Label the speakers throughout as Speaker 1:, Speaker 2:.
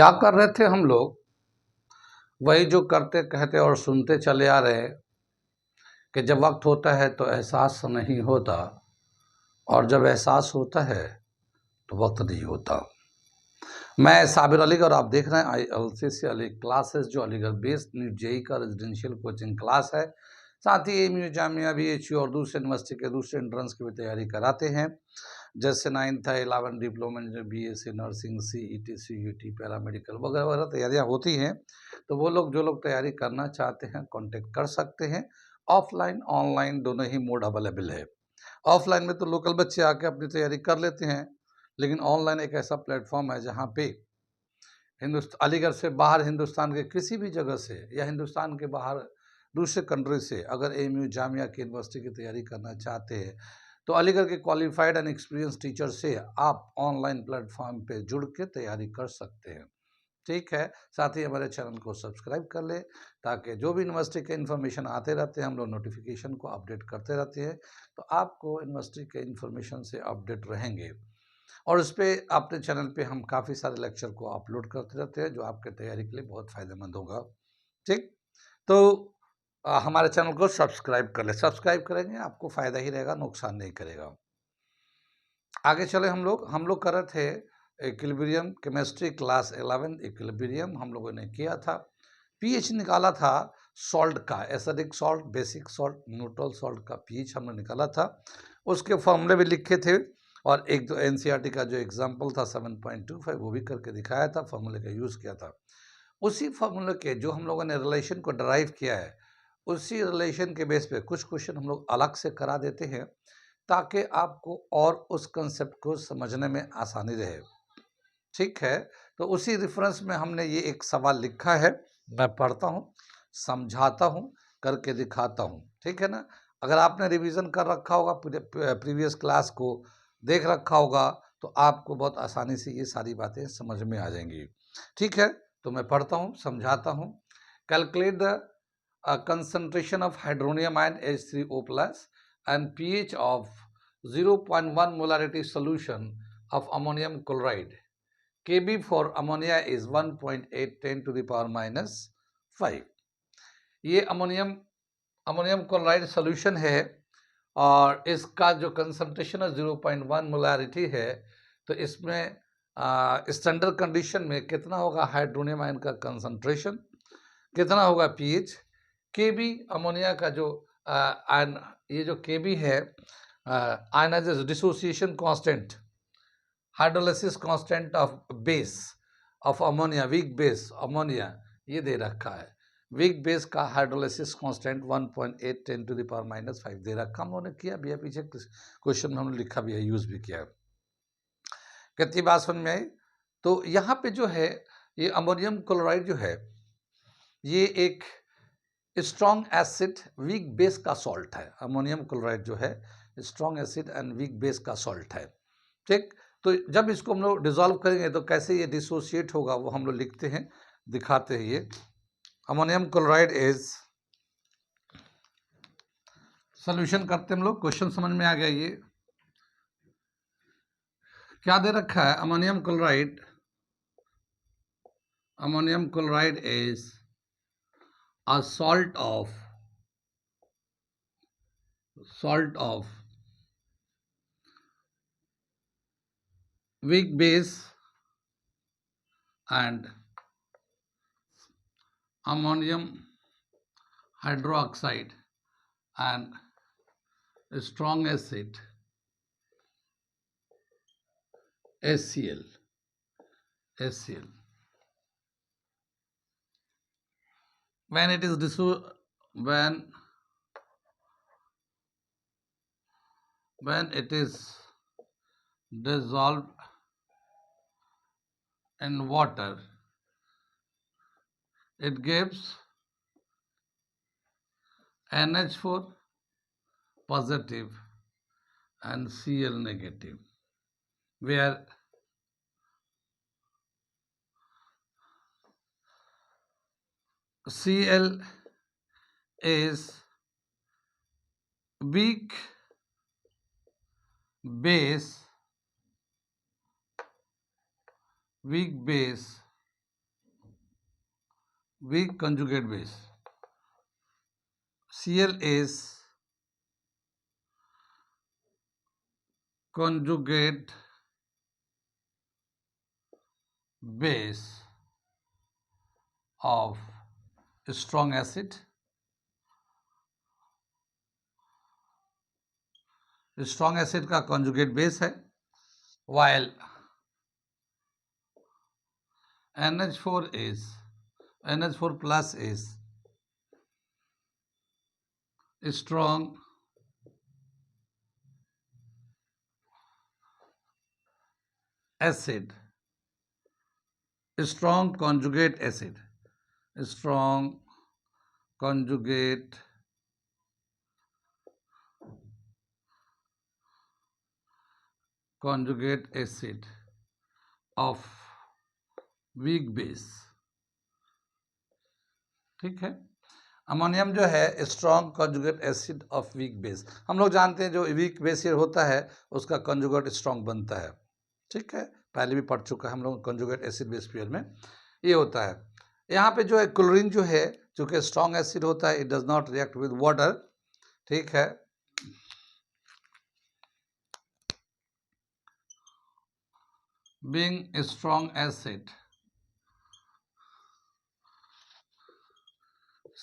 Speaker 1: क्या कर रहे थे हम लोग? वही जो करते कहते और सुनते चले आ रहे कि जब वक्त होता है तो एहसास नहीं होता, और जब एहसास होता है तो वक्त नहीं होता। मैं साबिर अली और आप देख रहे हैं ILCC अली क्लासेस, जो अलीगढ़ बेस्ड नीट जेई का रेजिडेंशियल कोचिंग क्लास है। साथ ही AMU जामिया BHU और दूसरे यूनिवर्सिटी के दूसरे एंट्रेंस की भी तैयारी कराते हैं, जैसे 9th है, 11 diploma BSc nursing, CET CUT paramedical वगैरह वगैरह तैयारियां होती हैं। तो वो लोग जो लोग तैयारी करना चाहते हैं कांटेक्ट कर सकते हैं। ऑफलाइन ऑनलाइन दोनों ही मोड अवेलेबल है। ऑफलाइन में तो लोकल बच्चे आके अपनी तैयारी कर लेते हैं, लेकिन ऑनलाइन एक ऐसा प्लेटफॉर्म है जहाँ पे अलीगढ़ से बाहर हिंदुस्तान के किसी भी जगह से या हिंदुस्तान के बाहर दूसरे कंट्री से अगर AMU जामिया की यूनिवर्सिटी की तैयारी करना चाहते हैं तो अलीगढ़ के क्वालिफाइड एंड एक्सपीरियंस टीचर से आप ऑनलाइन प्लेटफॉर्म पे जुड़ के तैयारी कर सकते हैं। ठीक है, साथ ही हमारे चैनल को सब्सक्राइब कर ले ताकि जो भी यूनिवर्सिटी के इन्फॉर्मेशन आते रहते हैं हम लोग नोटिफिकेशन को अपडेट करते रहते हैं, तो आपको यूनिवर्सिटी के इन्फॉर्मेशन से अपडेट रहेंगे। और उस पर अपने चैनल पे हम काफ़ी सारे लेक्चर को अपलोड करते रहते हैं जो आपके तैयारी के लिए बहुत फ़ायदेमंद होगा। ठीक, तो हमारे चैनल को सब्सक्राइब कर ले। सब्सक्राइब करेंगे आपको फ़ायदा ही रहेगा, नुकसान नहीं करेगा। आगे चले हम लोग कर रहे थे इक्विलिब्रियम केमिस्ट्री क्लास 11 इक्विलिब्रियम हम लोगों ने किया था। pH निकाला था सॉल्ट का, acidic salt, basic salt, neutral salt का pH हमने निकाला था। उसके फॉर्मूले भी लिखे थे और एक दो NCERT का जो एग्जाम्पल था 7.25 वो भी करके दिखाया था, फॉर्मूले का यूज़ किया था। उसी फॉर्मूले के जो हम लोगों ने रिलेशन को ड्राइव किया है, उसी रिलेशन के बेस पे कुछ क्वेश्चन हम लोग अलग से करा देते हैं ताकि आपको और उस कंसेप्ट को समझने में आसानी रहे। ठीक है, तो उसी रेफरेंस में हमने ये एक सवाल लिखा है, मैं पढ़ता हूँ, समझाता हूँ, करके दिखाता हूँ। ठीक है ना? अगर आपने रिवीजन कर रखा होगा, प्रीवियस क्लास को देख रखा होगा, तो आपको बहुत आसानी से ये सारी बातें समझ में आ जाएंगी। ठीक है, तो मैं पढ़ता हूँ, समझाता हूँ। Calculate the concentration of hydronium ion H3O+ and pH of 0.1 molarity solution of ammonium chloride. Kb for ammonia is 1.810 to the power minus 5. ये अमोनियम क्लोराइड सोल्यूशन है और इसका जो कंसंट्रेशन है 0.1 मोलारिटी है। तो इसमें स्टैंडर्ड कंडीशन में कितना होगा हाइड्रोनियम आयन का कंसंट्रेशन, कितना होगा pH, Kb अमोनिया का जो आयन, ये जो Kb है ionization dissociation constant, hydrolysis constant of base of ammonia, weak base ammonia, ये दे रखा है। वीक बेस का hydrolysis constant 1.810 to the power minus 5 दे रखा, हम लोगों ने किया भी है, पीछे क्वेश्चन में हमने लिखा भी है, यूज भी किया है। कितनी बात समझ में आई? तो यहाँ पे जो है ये अमोनियम क्लोराइड जो है ये एक स्ट्रॉन्ग एसिड वीक बेस का सॉल्ट है। अमोनियम क्लोराइड जो है strong acid and week base का सॉल्ट है। ठीक, तो जब इसको हम लोग डिसॉल्व करेंगे तो कैसे ये डिसोसिएट होगा वो हम लोग लिखते हैं, दिखाते हैं। ये अमोनियम क्लोराइड इज, सोल्यूशन करते हम लोग, क्वेश्चन समझ में आ गया। ये क्या दे रखा है? Ammonium chloride is a salt of weak base and ammonium hydroxide and strong acid HCl. When it is when it is dissolved in water, it gives NH4 positive and Cl negative, where Cl is weak base weak conjugate base. Cl is conjugate base of strong acid. Strong acid का conjugate base है, while NH4 plus is strong acid, strong conjugate acid, strong conjugate acid of weak base. ठीक है, ammonium जो है strong conjugate acid of weak base. हम लोग जानते हैं जो वीक बेस होता है उसका कॉन्जुगेट स्ट्रॉन्ग बनता है. ठीक है, पहले भी पढ़ चुका है हम लोग कॉन्जुगेट एसिड बेस पेयर में ये होता है. यहाँ पे जो है क्लोरीन जो है चूँकि स्ट्रॉन्ग एसिड होता है, it does not react with water. ठीक है, being a strong acid,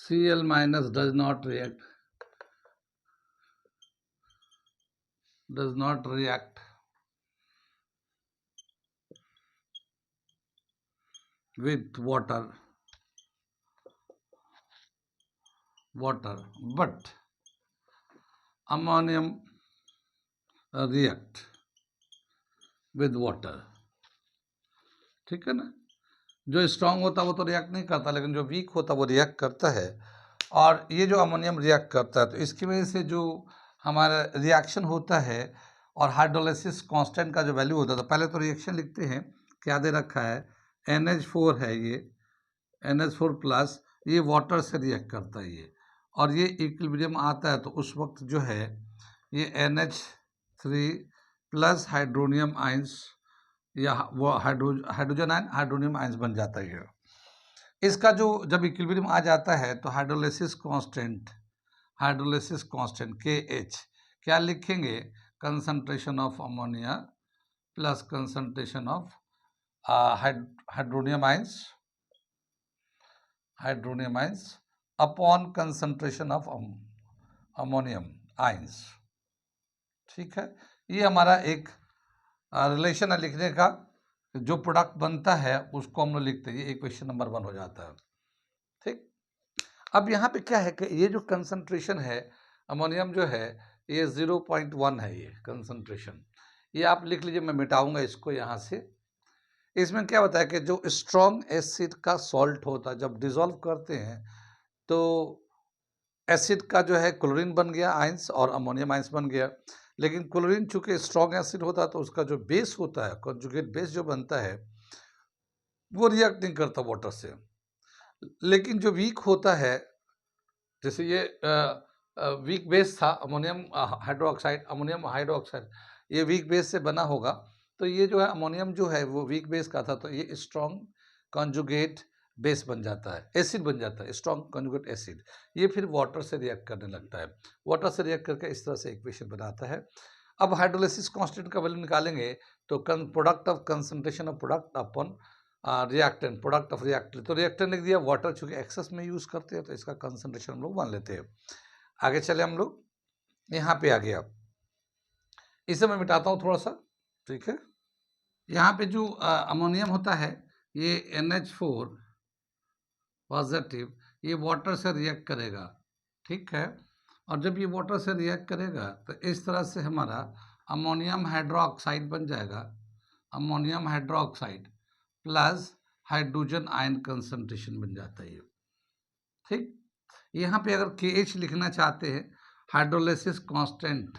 Speaker 1: Cl minus does not react with water, but ammonium react with water. ठीक है ना, जो स्ट्रांग होता है वो तो रिएक्ट नहीं करता, लेकिन जो वीक होता है वो रिएक्ट करता है. और ये जो अमोनियम रिएक्ट करता है तो इसकी वजह से जो हमारा रिएक्शन होता है और हाइड्रोलाइसिस कांस्टेंट का जो वैल्यू होता है, तो पहले तो रिएक्शन लिखते हैं, क्या दे रखा है, NH4 है, ये NH4 प्लस, ये वाटर से रिएक्ट करता है ये, और ये इक्विलिब्रियम आता है तो उस वक्त जो है ये NH3 प्लस हाइड्रोनियम आइंस या वो हाइड्रोजन आयन हाइड्रोनियम आइंस बन जाता है. इसका जो जब इक्विलिब्रियम आ जाता है तो हाइड्रोलाइसिस कांस्टेंट KH क्या लिखेंगे, concentration of ammonia plus concentration of hydronium ions upon concentration of ammonium ions. ठीक है, ये हमारा एक रिलेशन है लिखने का, जो प्रोडक्ट बनता है उसको हम लोग लिखते हैं, ये इक्वेशन नंबर 1 हो जाता है. ठीक, अब यहाँ पे क्या है कि ये जो कंसंट्रेशन है अमोनियम जो है ये 0.1 है, ये कंसंट्रेशन, ये आप लिख लीजिए, मैं मिटाऊंगा इसको यहाँ से. इसमें क्या होता है कि जो स्ट्रॉन्ग एसिड का सॉल्ट होता है जब डिजोल्व करते हैं तो एसिड का जो है क्लोरीन बन गया आइंस और अमोनियम आइंस बन गया. लेकिन क्लोरीन चूंकि स्ट्रॉन्ग एसिड होता है तो उसका जो बेस होता है कॉन्जुगेट बेस जो बनता है वो रिएक्ट नहीं करता वाटर से. लेकिन जो वीक होता है, जैसे ये वीक बेस था अमोनियम हाइड्रोक्साइड, ये वीक बेस से बना होगा, तो ये जो है अमोनियम जो है वो वीक बेस का था, तो ये स्ट्रॉन्ग कॉन्जुगेट बेस बन जाता है, एसिड बन जाता है, स्ट्रॉन्ग कॉन्जुगेट एसिड. ये फिर वाटर से रिएक्ट करने लगता है, वाटर से रिएक्ट करके इस तरह से इक्वेशन बनाता है. अब हाइड्रोलाइसिस कांस्टेंट का वैल्यू निकालेंगे तो product of concentration of product upon reactant, product of reactant, तो रिएक्टेंट लिख दिया, वाटर चूंकि एक्सेस में यूज़ करते हैं तो इसका कंसंट्रेशन हम लोग मान लेते हैं. आगे चले हम लोग, यहाँ पे आ गया, इसे मैं मिटाता हूँ थोड़ा सा. ठीक है, यहाँ पे जो अमोनियम होता है ये NH4 पॉजिटिव, ये वाटर से रिएक्ट करेगा. ठीक है, और जब ये वाटर से रिएक्ट करेगा तो इस तरह से हमारा अमोनियम हाइड्रोक्साइड बन जाएगा, ammonium hydroxide plus hydrogen ion concentration बन जाता है ये. ठीक, यहाँ पे अगर KH लिखना चाहते हैं, हाइड्रोलाइसिस कांस्टेंट,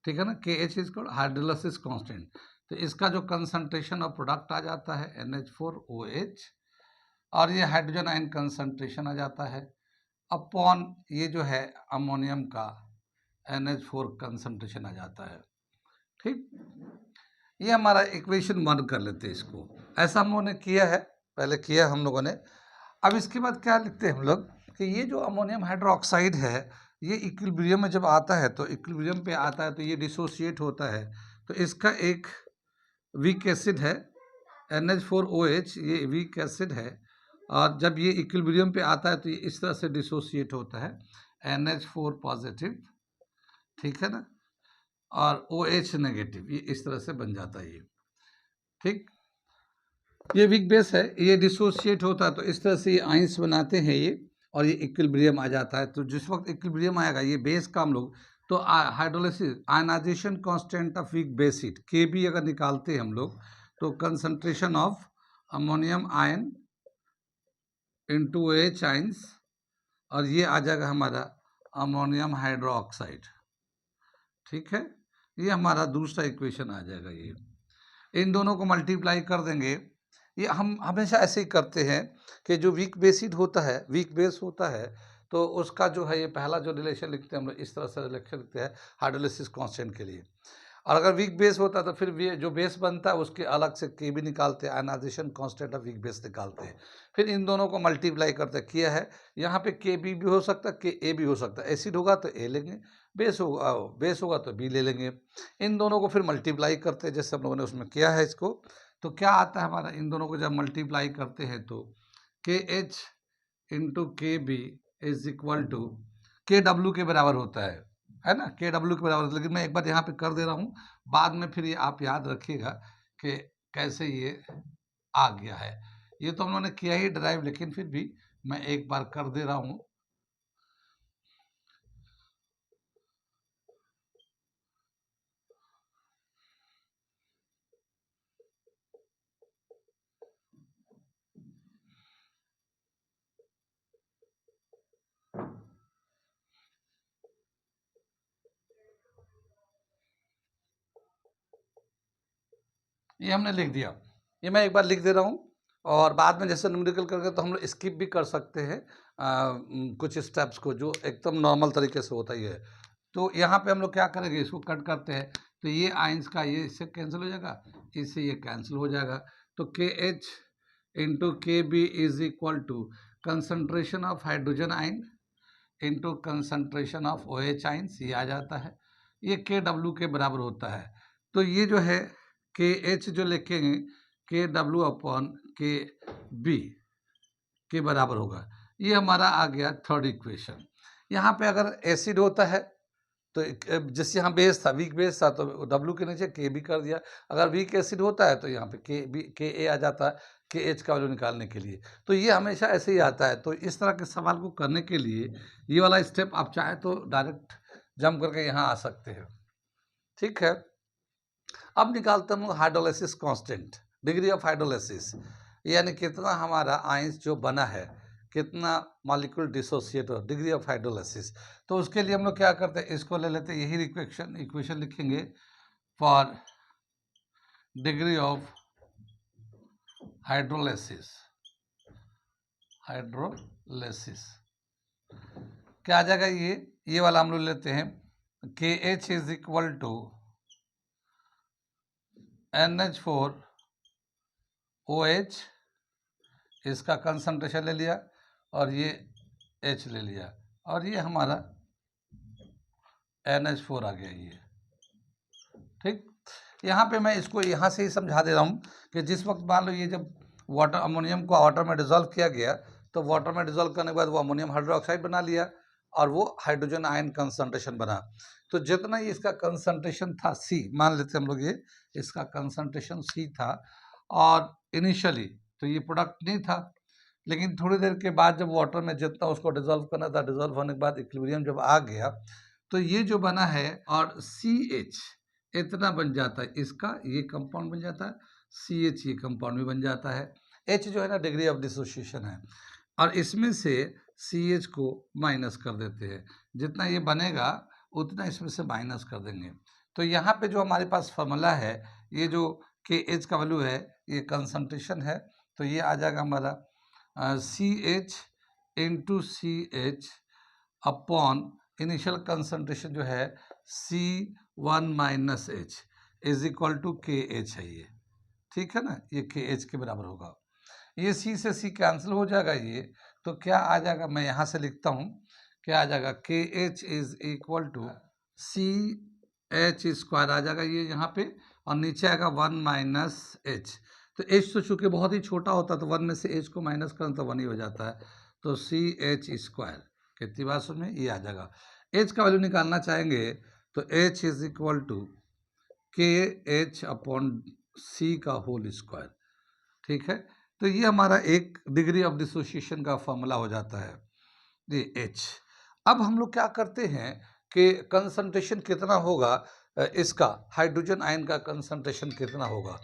Speaker 1: ठीक है ना, KH is called hydrolysis constant, तो इसका जो कंसंट्रेशन ऑफ प्रोडक्ट आ जाता है NH4OH, और ये हाइड्रोजन आयन कंसंट्रेशन आ जाता है अपॉन ये जो है अमोनियम का NH4 कंसंट्रेशन आ जाता है. ठीक, ये हमारा इक्वेशन 1 कर लेते हैं इसको. ऐसा हम लोगों ने किया है, पहले किया हम लोगों ने. अब इसके बाद क्या लिखते हैं हम लोग कि ये जो अमोनियम हाइड्रोक्साइड है ये इक्विलिब्रियम में जब आता है तो इक्विलिब्रियम पे आता है तो ये डिसोसिएट होता है, तो इसका एक वीक एसिड है NH4OH, ये वीक एसिड है, और जब ये इक्विलिब्रियम पे आता है तो ये इस तरह से डिसोसिएट होता है NH4 पॉजिटिव, ठीक है ना, और OH नेगेटिव, ये इस तरह से बन जाता है ये, ठीक। ये वीक बेस है, ये डिसोसिएट होता है तो इस तरह से ये आइंस बनाते हैं ये, और ये इक्विलिब्रियम आ जाता है। तो जिस वक्त इक्विलिब्रियम आएगा ये बेस का हम लोग तो hydrolysis ionization constant of weak base heat Kb अगर निकालते हैं हम लोग तो concentration of ammonium ion into OH ions, और ये आ जाएगा हमारा अमोनियम हाइड्रोक्साइड, ठीक है। ये हमारा दूसरा इक्वेशन आ जाएगा। ये इन दोनों को मल्टीप्लाई कर देंगे। ये हम हमेशा ऐसे ही करते हैं कि जो वीक बेसिड होता है, वीक बेस होता है, तो उसका जो है ये पहला जो रिलेशन लिखते हैं हम लोग इस तरह से रिलेशन लिखते हैं हाइड्रोलिसिस कांस्टेंट के लिए, और अगर वीक बेस होता है तो फिर जो बेस बनता है उसके अलग से Kb निकालते हैं, ionization constant of weak base निकालते हैं, फिर इन दोनों को मल्टीप्लाई करते किया है। यहाँ पे Kb भी हो सकता है, Ka भी हो सकता है, एसिड होगा तो A लेंगे, बेस होगा तो B ले लेंगे। इन दोनों को फिर मल्टीप्लाई करते हैं जैसे हम लोगों ने उसमें किया है इसको, तो क्या आता है हमारा, इन दोनों को जब मल्टीप्लाई करते हैं तो KH into KB is equal to KW के बराबर होता है ना, KW के बराबर। लेकिन मैं एक बार यहाँ पे कर दे रहा हूँ, बाद में फिर ये आप याद रखिएगा कि कैसे ये आ गया है। ये तो हम लोगों ने किया ही ड्राइव, लेकिन फिर भी मैं एक बार कर दे रहा हूँ। ये हमने लिख दिया, ये मैं एक बार लिख दे रहा हूँ, और बाद में जैसे न्यूमेरिकल करके तो हम लोग स्किप भी कर सकते हैं कुछ स्टेप्स को जो एकदम नॉर्मल तरीके से होता ही है। तो यहाँ पे हम लोग क्या करेंगे, इसको कट करते हैं तो ये आइंस का ये इससे कैंसिल हो जाएगा, इससे ये कैंसिल हो जाएगा, तो KH into KB is equal to concentration of hydrogen ion into concentration of OH ions, ये आ जाता है। ये KW के बराबर होता है, तो ये जो है KH जो लिखेंगे KW अपॉन KB के बराबर होगा। ये हमारा आ गया थर्ड इक्वेशन। यहाँ पे अगर एसिड होता है तो जैसे यहाँ बेस था, वीक बेस था, तो W के नीचे KB कर दिया। अगर वीक एसिड होता है तो यहाँ पे Ka आ जाता है KH का वैल्यू निकालने के लिए। तो ये हमेशा ऐसे ही आता है। तो इस तरह के सवाल को करने के लिए ये वाला स्टेप आप चाहे तो डायरेक्ट जंप करके यहाँ आ सकते हैं, ठीक है। अब निकालते हम hydrolysis constant, degree of hydrolysis, यानी कितना हमारा आइंस जो बना है, कितना मॉलिक्यूल डिसोसिएट हो, डिग्री ऑफ हाइड्रोलिसिस। तो उसके लिए हम लोग क्या करते हैं, इसको ले लेते हैं, यही इक्वेशन लिखेंगे फॉर डिग्री ऑफ हाइड्रोलिसिस। क्या आ जाएगा, ये वाला हम लोग लेते हैं KH is equal to NH4OH, इसका कंसंट्रेशन ले लिया, और ये H ले लिया, और ये हमारा NH4 आ गया ये, ठीक। यहाँ पे मैं इसको यहाँ से ही समझा दे रहा हूँ कि जिस वक्त मान लो ये जब वाटर अमोनियम को वाटर में डिजोल्व किया गया, तो वाटर में डिजोल्व करने के बाद वो अमोनियम हाइड्रोक्साइड बना लिया, और वो हाइड्रोजन आयन कंसंट्रेशन बना। तो जितना ही इसका कंसंट्रेशन था C, मान लेते हम लोग ये इसका कंसंट्रेशन C था, और इनिशियली तो ये प्रोडक्ट नहीं था, लेकिन थोड़ी देर के बाद जब वाटर में जितना उसको डिजोल्व करना था, डिजोल्व होने के बाद इक्विलिब्रियम जब आ गया, तो ये जो बना है और CH इतना बन जाता है, इसका ये कंपाउंड बन जाता है, CH ये कंपाउंड भी बन जाता है। H जो है ना डिग्री ऑफ डिसोसिएशन है, और इसमें से CH को माइनस कर देते हैं, जितना ये बनेगा उतना इसमें से माइनस कर देंगे। तो यहाँ पे जो हमारे पास फॉर्मूला है, ये जो KH का वैल्यू है, ये कंसंट्रेशन है, तो ये आ जाएगा हमारा CH into CH upon initial concentration जो है C1 minus H is equal to KH है ये, ठीक है ना, ये KH के बराबर होगा। ये सी से सी कैंसिल हो जाएगा ये, तो क्या आ जाएगा, मैं यहाँ से लिखता हूँ, क्या आ जाएगा, K H is equal to C H square आ जाएगा ये यहाँ पे, और नीचे आएगा 1 माइनस एच। तो एच तो चूंकि बहुत ही छोटा होता है तो 1 में से एच को माइनस करें तो 1 ही हो जाता है, तो सी एच स्क्वायर, कितनी बात सुन में ये आ जाएगा। एच का वैल्यू निकालना चाहेंगे तो H is equal to K H upon सी का होल स्क्वायर, ठीक है। तो ये हमारा एक डिग्री ऑफ डिसोसिएशन का फॉर्मूला हो जाता है ये एच। अब हम लोग क्या करते हैं कि कंसंट्रेशन कितना होगा इसका, हाइड्रोजन आयन का कंसंट्रेशन कितना होगा,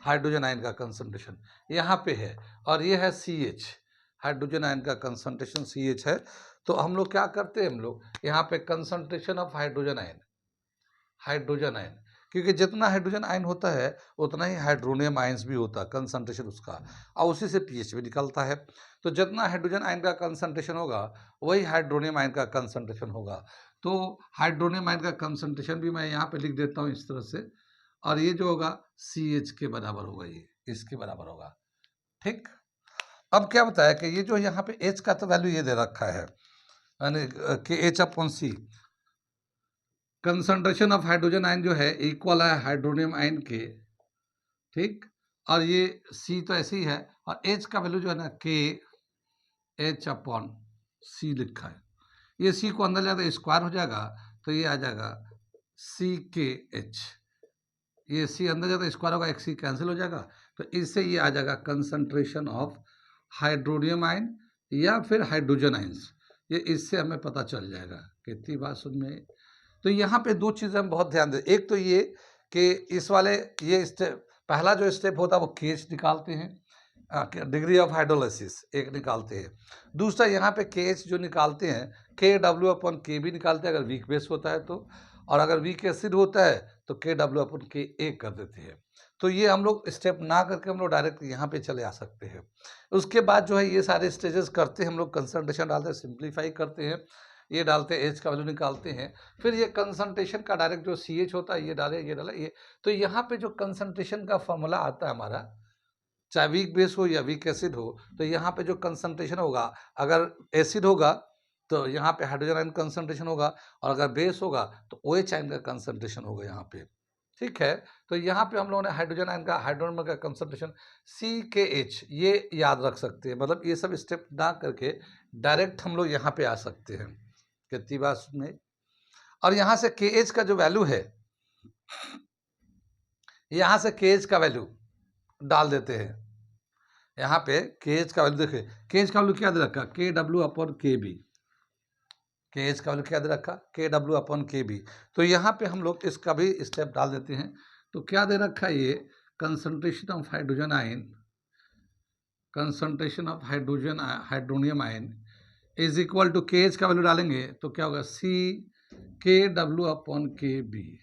Speaker 1: हाइड्रोजन आयन का कंसंट्रेशन यहाँ पे है, और ये है सी एच, हाइड्रोजन आयन का कंसंट्रेशन सी एच है। तो हम लोग क्या करते हैं, हम लोग यहाँ पे concentration of hydrogen ion, hydrogen ion, क्योंकि जितना हाइड्रोजन आयन होता है उतना ही हाइड्रोनियम आयंस भी होता है कंसंट्रेशन उसका, और उसी से पीएच भी निकलता है। तो जितना हाइड्रोजन आयन का कंसंट्रेशन होगा वही हाइड्रोनियम आयन का कंसंट्रेशन होगा। तो हाइड्रोनियम आयन का कंसंट्रेशन भी मैं यहाँ पे लिख देता हूँ इस तरह से, और ये जो होगा सी एच के बराबर होगा, ये इसके बराबर होगा, ठीक। अब क्या बताया कि ये जो यहाँ पे एच का तो वैल्यू ये दे रखा है, यानी कि H upon C, concentration of hydrogen ion जो है इक्वल है हाइड्रोनियम आयन के, ठीक। और ये सी तो ऐसे ही है, और एच का वैल्यू जो है ना के एच अपॉन सी लिखा है, ये सी को अंदर जाएगा स्क्वायर हो जाएगा, तो ये आ जाएगा सी के एच, ये सी अंदर जाता स्क्वायर होगा, एक सी कैंसिल हो जाएगा, तो इससे ये आ जाएगा कंसंट्रेशन ऑफ हाइड्रोनियम आयन या फिर हाइड्रोजन आयंस, ये इससे हमें पता चल जाएगा। कितनी बात सुन में। तो यहाँ पे दो चीज़ें हम बहुत ध्यान दें, एक तो ये कि इस वाले ये स्टेप, पहला जो स्टेप होता है वो केच निकालते हैं, डिग्री ऑफ हाइड्रोलाइसिस एक निकालते हैं, दूसरा यहाँ पे के एच जो निकालते हैं के डब्ल्यू अपन के भी निकालते हैं अगर वीक बेस होता है तो, और अगर वीक एसिड होता है तो के डब्ल्यू अपन के ए कर देते हैं। तो ये हम लोग स्टेप ना करके हम लोग डायरेक्ट यहाँ पे चले आ सकते हैं। उसके बाद जो है ये सारे स्टेजेस करते हैं हम लोग, कंसंट्रेशन डालते हैं, सिंप्लीफाई करते हैं, ये डालते हैं, एच का वैल्यू निकालते हैं, फिर ये कंसंट्रेशन का डायरेक्ट जो सी एच होता है ये डाले, ये डाला, ये। तो यहाँ पे जो कंसंट्रेशन का फॉर्मूला आता है हमारा, चाहे वीक बेस हो या वीक एसिड हो, तो यहाँ पे जो कंसंट्रेशन होगा, अगर एसिड होगा तो यहाँ पे हाइड्रोजन आयन कंसंट्रेशन होगा, और अगर बेस होगा तो ओ एच आयन का कंसंट्रेशन होगा यहाँ पे, ठीक है। तो यहाँ पे हम लोगों ने हाइड्रोजन आयन का, हाइड्रोजन का कंसंट्रेशन सी के एच ये याद रख सकते हैं, मतलब ये सब स्टेप ना करके डायरेक्ट हम लोग यहाँ पे आ सकते हैं। कितनी बात में। और यहाँ से के एच का जो वैल्यू है, यहाँ से के एच का वैल्यू डाल देते हैं, यहाँ पे के एच का वैल्यू देखिए, के एच का वैल्यू क्या दे रखा, के डब्ल्यू अपॉन के बी, के एच का वैल्यू क्या दे रखा, के डब्ल्यू अपॉन के बी। तो यहाँ पे हम लोग इसका भी स्टेप डाल देते हैं, तो क्या दे रखा है ये, concentration of hydrogen ion, concentration of hydrogen hydronium ion is equal to K H का वैल्यू डालेंगे तो क्या होगा, सी के डब्ल्यू अपॉन के बी,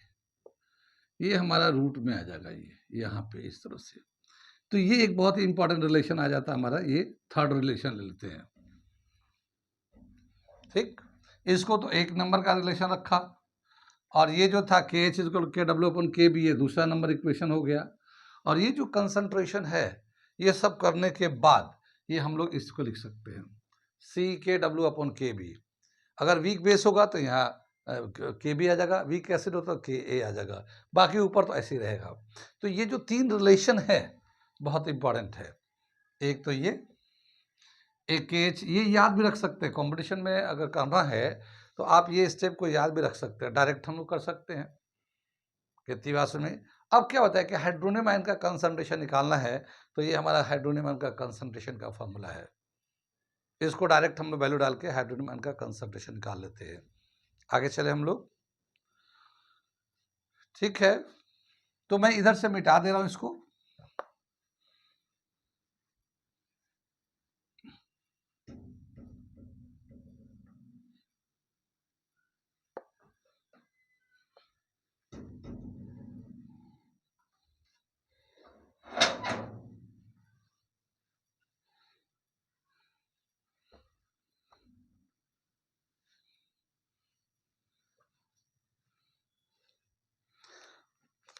Speaker 1: ये हमारा रूट में आ जाएगा, ये यहाँ पे इस तरह से। तो ये एक बहुत ही इंपॉर्टेंट रिलेशन आ जाता है हमारा, ये थर्ड रिलेशन ले लेते हैं, ठीक। इसको तो एक नंबर का रिलेशन रखा, और ये जो था के एच इक्वल के डब्ल्यू अपन के बी, ये दूसरा नंबर इक्वेशन हो गया। और ये जो कंसंट्रेशन है ये सब करने के बाद ये हम लोग इसको लिख सकते हैं, सी के डब्ल्यू अपन के बी, अगर वीक बेस होगा तो यहाँ के बी आ जाएगा, वीक एसिड होता तो के ए आ जाएगा, बाकी ऊपर तो ऐसे ही रहेगा। तो ये जो तीन रिलेशन है बहुत इंपॉर्टेंट है, एक तो ये, एक एच, ये याद भी रख सकते हैं, कंपटीशन में अगर करना है तो आप ये स्टेप को याद भी रख सकते हैं, डायरेक्ट हम लोग कर सकते हैं। कितनी बात सुनिए। अब क्या होता है कि हाइड्रोनियम आयन का कंसंट्रेशन निकालना है, तो ये हमारा हाइड्रोनियम आयन का कंसंट्रेशन का फॉर्मूला है, इसको डायरेक्ट हम लोग वैल्यू डाल के हाइड्रोनियम आयन का कंसंट्रेशन निकाल लेते हैं। आगे चले हम लोग, ठीक है। तो मैं इधर से मिटा दे रहा हूं इसको,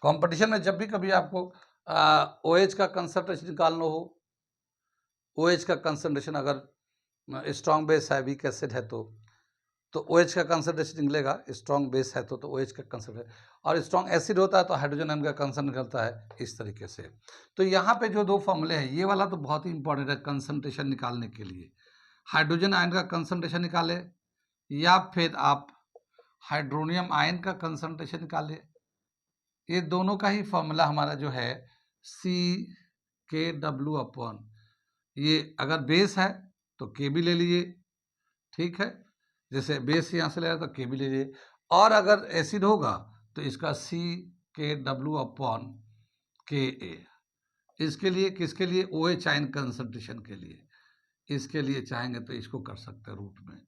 Speaker 1: कंपटीशन में जब भी कभी आपको ओ एच का कंसंट्रेशन निकालना हो OH का कंसंट्रेशन अगर स्ट्रॉन्ग बेस है, वीक एसिड है तो OH का कंसंट्रेशन निकलेगा, स्ट्रॉन्ग बेस है तो OH का कंसंट्रेशन, और स्ट्रॉन्ग एसिड होता है तो हाइड्रोजन आयन का कंसंट्रेशन करता है इस तरीके से। तो यहाँ पे जो दो फॉर्मूले हैं, ये वाला तो बहुत ही इंपॉर्टेंट है कंसंट्रेशन निकालने के लिए। हाइड्रोजन आयन का कंसंट्रेशन निकाले या फिर आप हाइड्रोनियम आयन का कंसंट्रेशन निकाले, ये दोनों का ही फॉर्मूला हमारा जो है CKW/, ये अगर बेस है तो K भी ले लीजिए, ठीक है, जैसे बेस यहाँ से ले रहा तो K भी ले लीजिए, और अगर एसिड होगा तो इसका CKW/KA। इसके लिए किसके लिए? OH आयन कंसंट्रेशन के लिए, इसके लिए चाहेंगे तो इसको कर सकते हैं रूट में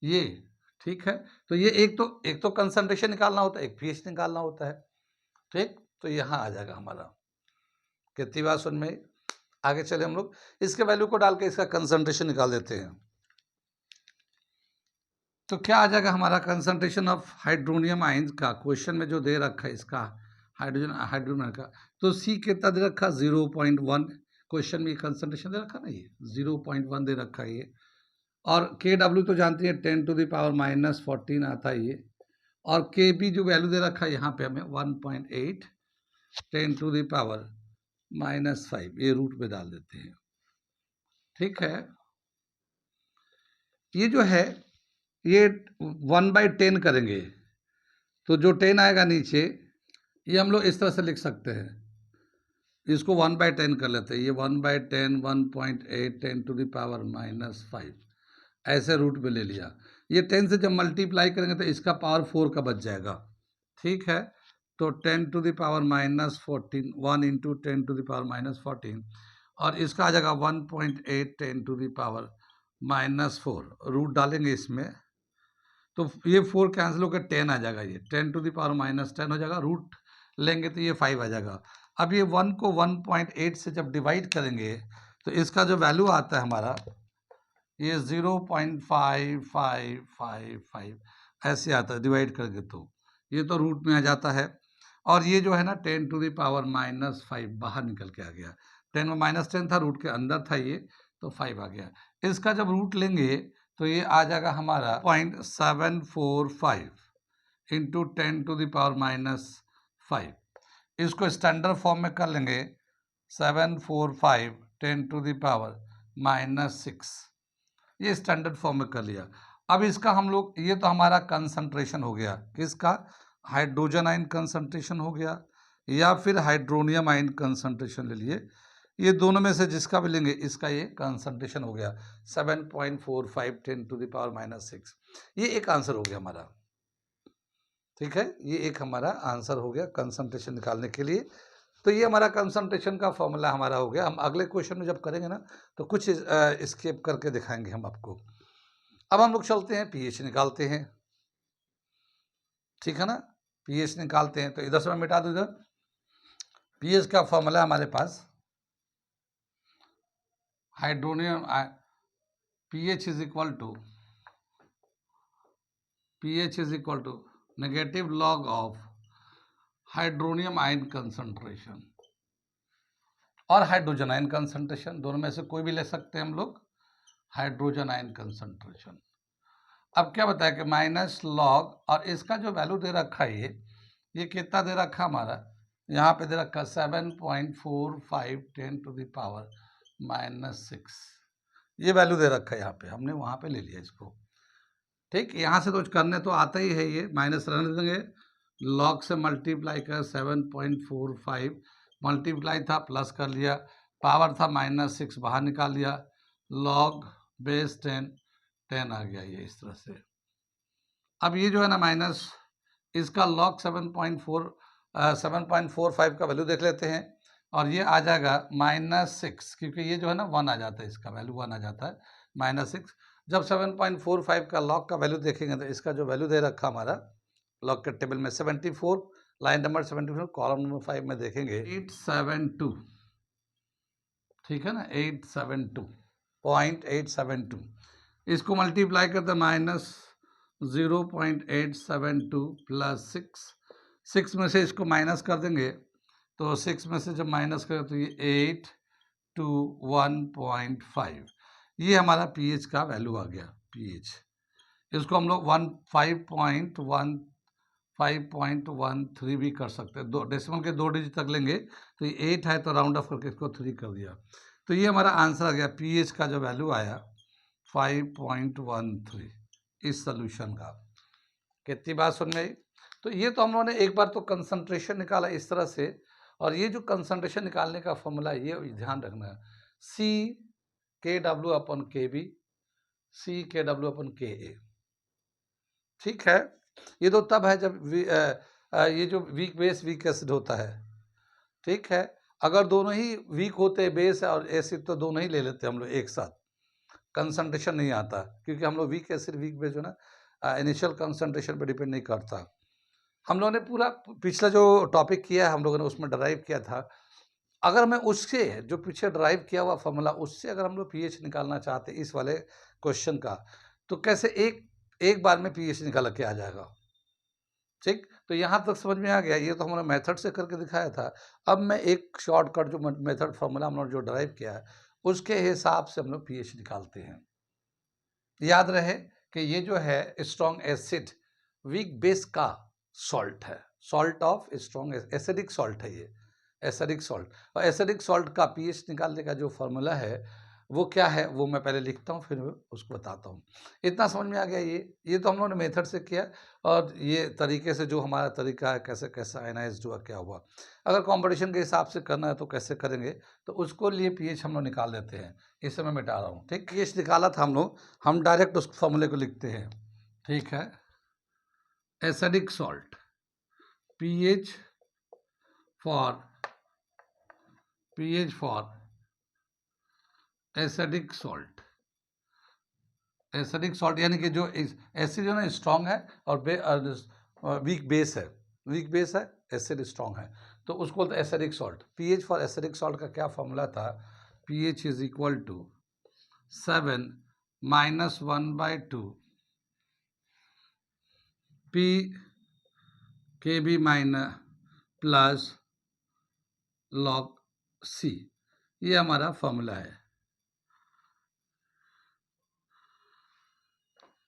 Speaker 1: ये, ठीक है। तो ये एक तो कंसंट्रेशन निकालना होता है, एक pH निकालना होता है, ठीक। तो यहाँ आ जाएगा हमारा, कितनी बात सुन में। आगे चले हम लोग, इसके वैल्यू को डाल के इसका कंसंट्रेशन निकाल देते हैं। तो क्या आ जाएगा हमारा कंसंट्रेशन ऑफ हाइड्रोनियम आयन का, क्वेश्चन में जो दे रखा है इसका हाइड्रोजन का, तो C कितना दे रखा? 0.1। क्वेश्चन में कंसंट्रेशन दे रखा ना, ये 0.1 दे रखा है ये, और KW तो जानती है 10⁻⁻14 आता है ये, और KB जो वैल्यू दे रखा है यहाँ पे हमें 1.8 10⁻⁻5, ये रूट में डाल देते हैं, ठीक है। ये जो है ये 1/10 करेंगे तो जो 10 आएगा नीचे, ये हम लोग इस तरह से लिख सकते हैं, इसको 1/10 कर लेते हैं, ये 1/10 1.8 10⁻⁻5 ऐसे रूट में ले लिया। ये 10 से जब मल्टीप्लाई करेंगे तो इसका पावर 4 का बच जाएगा, ठीक है। तो 10⁻⁻14 1 × 10⁻⁻14, और इसका आ जाएगा 1.8 10⁻⁻4, रूट डालेंगे इसमें तो ये 4 कैंसिल होकर 10 आ जाएगा, ये 10⁻⁻10 हो जाएगा, रूट लेंगे तो ये 5 आ जाएगा। अब ये 1 को 1.8 से जब डिवाइड करेंगे तो इसका जो वैल्यू आता है हमारा, ये 0.5555 ऐसे आता है डिवाइड करके, तो ये तो रूट में आ जाता है, और ये जो है ना 10⁻⁻5 बाहर निकल के आ गया, 10 में -10 था, रूट के अंदर था ये, तो 5 आ गया। इसका जब रूट लेंगे तो ये आ जाएगा हमारा 0.745 × 10⁻⁻5। इसको स्टैंडर्ड फॉर्म में कर लेंगे 745 10⁻⁻6, ये स्टैंडर्ड फॉर्म में कर लिया। अब इसका हम लोग, ये तो हमारा कंसंट्रेशन हो गया, किसका? हाइड्रोजन आयन कंसंट्रेशन हो गया, या फिर हाइड्रोनियम आयन कंसंट्रेशन ले लिए, ये दोनों में से जिसका भी लेंगे इसका ये कंसंट्रेशन हो गया 7.45 10⁻⁻6। ये एक आंसर हो गया हमारा, ठीक है, ये एक हमारा आंसर हो गया कंसंट्रेशन निकालने के लिए। तो ये हमारा कंसंट्रेशन का फॉर्मूला हमारा हो गया। हम अगले क्वेश्चन में जब करेंगे ना तो कुछ स्केप करके दिखाएंगे हम आपको। अब हम लोग चलते हैं pH निकालते हैं, ठीक है ना, pH निकालते हैं। तो इधर से मैं मिटा दूँ, इधर pH का फॉर्मूला हमारे पास hydronium pH is equal to negative log of hydronium ion concentration और हाइड्रोजन आयन कंसंट्रेशन, दोनों में से कोई भी ले सकते हैं हम लोग, हाइड्रोजन आयन कंसंट्रेशन। अब क्या बताया कि माइनस लॉग, और इसका जो वैल्यू दे रखा है ये कितना दे रखा हमारा, यहाँ पे दे रखा 7.45 10⁻⁻6, ये वैल्यू दे रखा है यहाँ पे, हमने वहाँ पे ले लिया इसको, ठीक। यहाँ से तो करने तो आता ही है, ये माइनस रहने देंगे, लॉग से मल्टीप्लाई कर 7.45 मल्टीप्लाई था प्लस कर लिया, पावर था -6 बाहर निकाल लिया, लॉग बेस 10 आ गया ये इस तरह से। अब ये जो है ना माइनस, इसका लॉग 7.45 का वैल्यू देख लेते हैं, और ये आ जाएगा -6, क्योंकि ये जो है ना 1 आ जाता है, इसका वैल्यू 1 आ जाता है, -6। जब 7.45 का लॉग का वैल्यू देखेंगे तो इसका जो वैल्यू दे रखा हमारा लॉग के टेबल में 74, लाइन नंबर 74, कॉलम नंबर 5 में देखेंगे 872, ठीक है ना, 872.872, इसको मल्टीप्लाई करते -0.872 प्लस 6 में से इसको माइनस कर देंगे, तो 6 में से जब माइनस करें तो ये 8 टू 1.5, ये हमारा pH का वैल्यू आ गया। pH इसको हम लोग 5.13 भी कर सकते हैं, दो डेसिमल के 2 डिजिट तक लेंगे तो ये 8 है, तो राउंड ऑफ करके इसको 3 कर दिया, तो ये हमारा आंसर आ गया। pH का जो वैल्यू आया 5.13 इस सोल्यूशन का। कितनी बात सुन में आई? तो ये तो हम लोगों ने एक बार तो कंसंट्रेशन निकाला इस तरह से, और ये जो कंसंट्रेशन निकालने का फॉर्मूला ये ध्यान रखना है, CKW/KB, CKW/KA। ठीक है, ये तो तब है जब ये जो वीक बेस वीक एसिड होता है। ठीक है, अगर दोनों ही वीक होते बेस और एसिड तो दोनों ही ले लेते हम लोग एक साथ, कंसंट्रेशन नहीं आता, क्योंकि हम लोग वीक एसिड वीक बेस जो ना इनिशियल कंसंट्रेशन पर डिपेंड नहीं करता। हम लोगों ने पूरा पिछला जो टॉपिक किया है हम लोगों ने उसमें ड्राइव किया था। अगर मैं उससे जो पीछे ड्राइव किया हुआ फॉर्मूला उससे अगर हम लोग pH निकालना चाहते इस वाले क्वेश्चन का, तो कैसे एक बार में pH निकाल के आ जाएगा। ठीक, तो यहाँ तक समझ में आ गया। ये तो हमने मेथड से करके दिखाया था। अब मैं एक शॉर्टकट जो मेथड फॉर्मूला हम लोग जो ड्राइव किया है उसके हिसाब से हम लोग pH निकालते हैं। याद रहे कि ये जो है स्ट्रॉन्ग एसिड वीक बेस का सॉल्ट है, salt of strong acidic salt है ये, एसिडिक सॉल्ट। और एसिडिक सॉल्ट का पीएच निकालने का जो फॉर्मूला है वो क्या है वो मैं पहले लिखता हूँ फिर उसको बताता हूँ। इतना समझ में आ गया। ये तो हम लोगों ने मेथड से किया, और ये तरीके से जो हमारा तरीका है कैसे कैसे आयनाइज्ड हुआ क्या हुआ। अगर कॉम्पिटिशन के हिसाब से करना है तो कैसे करेंगे, तो उसको लिए पीएच हम लोग निकाल लेते हैं। इसे मैं मिटा रहा हूँ। ठीक, पीएच निकाला था हम लोग, हम डायरेक्ट उस फॉर्मूले को लिखते हैं। ठीक है, acidic salt pH for acidic salt, acidic salt यानी कि जो एसिड जो ना स्ट्रॉन्ग है और वीक बेस है, वीक बेस है, एसिड स्ट्रॉन्ग है, तो उसको बोलते हैं acidic salt. pH for acidic salt का क्या फॉर्मूला था, pH is equal to 7 - 1/2 pKb minus plus log C, ये हमारा फॉर्मूला है।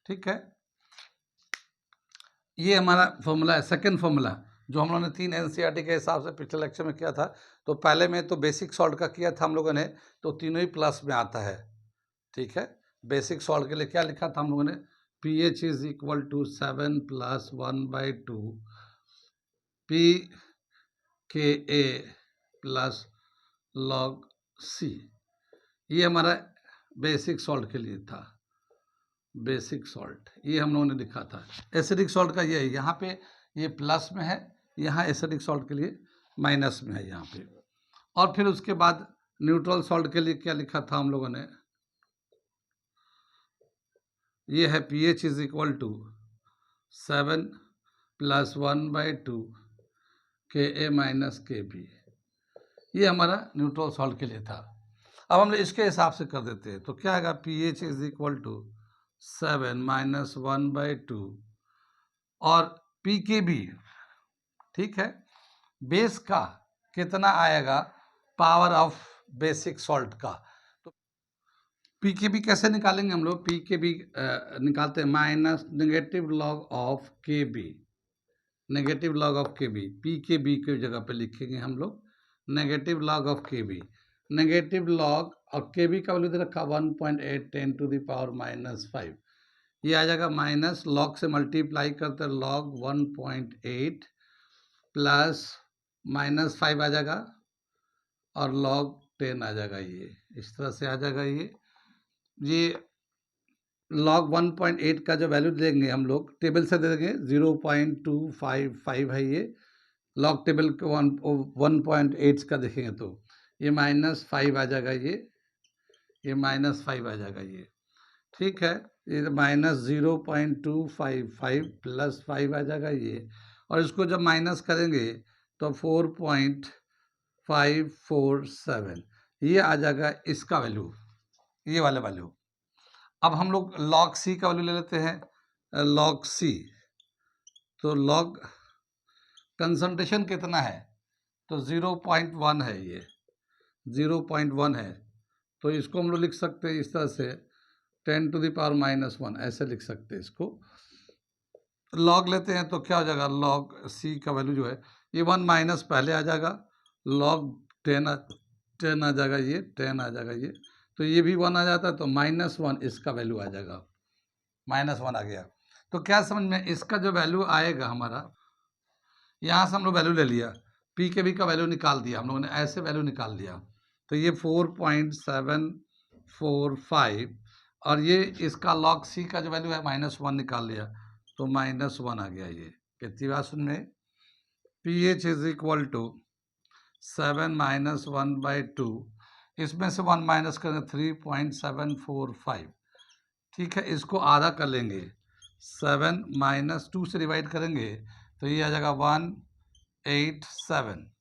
Speaker 1: ठीक है, ये हमारा फॉर्मूला है। सेकंड फॉर्मूला जो हम लोगों ने 3 एनसीईआरटी के हिसाब से पिछले लेक्चर में किया था, तो पहले में तो बेसिक सॉल्ट का किया था हम लोगों ने, तो तीनों ही प्लस में आता है। ठीक है, बेसिक सॉल्ट के लिए क्या लिखा था हम लोगों ने, pH is equal to 7 + 1/2 pKa plus log C, ये हमारा बेसिक सॉल्ट के लिए था। बेसिक सॉल्ट ये हम लोगों ने लिखा था। एसिडिक सॉल्ट का ये है, यहाँ पे ये प्लस में है, यहाँ एसिडिक सॉल्ट के लिए माइनस में है यहाँ पे। और फिर उसके बाद न्यूट्रल सॉल्ट के लिए क्या लिखा था हम लोगों ने, ये है pH is equal to 7 + 1/2 Ka - Kb, ये हमारा न्यूट्रल सॉल्ट के लिए था। अब हम इसके हिसाब से कर देते हैं, तो क्या आएगा, pH इज इक्वल टू 7 - 1/2 और pKb, ठीक है, बेस का कितना आएगा, पावर ऑफ बेसिक सॉल्ट का। तो pKb कैसे निकालेंगे हम लोग, pKb निकालते हैं minus negative log of Kb, negative log of Kb, pKb की जगह पे लिखेंगे हम लोग negative log of Kb, negative log और Kb का वैल्यू दे रखा 1.8 10⁻⁻⁵, ये आ जाएगा माइनस लॉग से मल्टीप्लाई करते हैं log 1.8 प्लस -5 आ जाएगा और log 10 आ जाएगा। ये इस तरह से आ जाएगा। ये log 1.8 का जो वैल्यू देंगे हम लोग टेबल से दे देंगे 0.255 है। ये लॉग टेबल को 1.8 का देखेंगे तो ये -5 आ जाएगा। ये -5 आ जाएगा। ये ठीक है, ये -0.255 प्लस 5 आ जाएगा ये, और इसको जब माइनस करेंगे तो 4.547 ये आ जाएगा इसका वैल्यू, ये वाला वैल्यू। अब हम लोग log C का वैल्यू ले लेते हैं, log C, तो log कंसंट्रेशन कितना है, तो 0.1 है ये, 0.1 है, तो इसको हम लोग लिख सकते हैं इस तरह से 10⁻⁻1 ऐसे लिख सकते हैं इसको। लॉग लेते हैं तो क्या हो जाएगा, लॉग सी का वैल्यू जो है ये 1 माइनस पहले आ जाएगा, लॉग 10 आ जाएगा, ये 10 आ जाएगा, ये तो ये भी 1 आ जाता है, तो -1 इसका वैल्यू आ जाएगा, -1 आ गया। तो क्या समझ में, इसका जो वैल्यू आएगा हमारा, यहाँ से हम लोग वैल्यू ले लिया, पी के बी का वैल्यू निकाल दिया हम लोगों ने, ऐसे वैल्यू निकाल दिया, तो ये 4.745 और ये इसका log सी का जो वैल्यू है -1 निकाल लिया, तो -1 आ गया। ये कितनी बात सुन में, pH इज इक्वल टू 7 - 1/2, इसमें से 1 माइनस करेंगे 3.745, ठीक है, इसको आधा कर लेंगे, 7 - 2 से डिवाइड करेंगे तो ये आ जाएगा 187,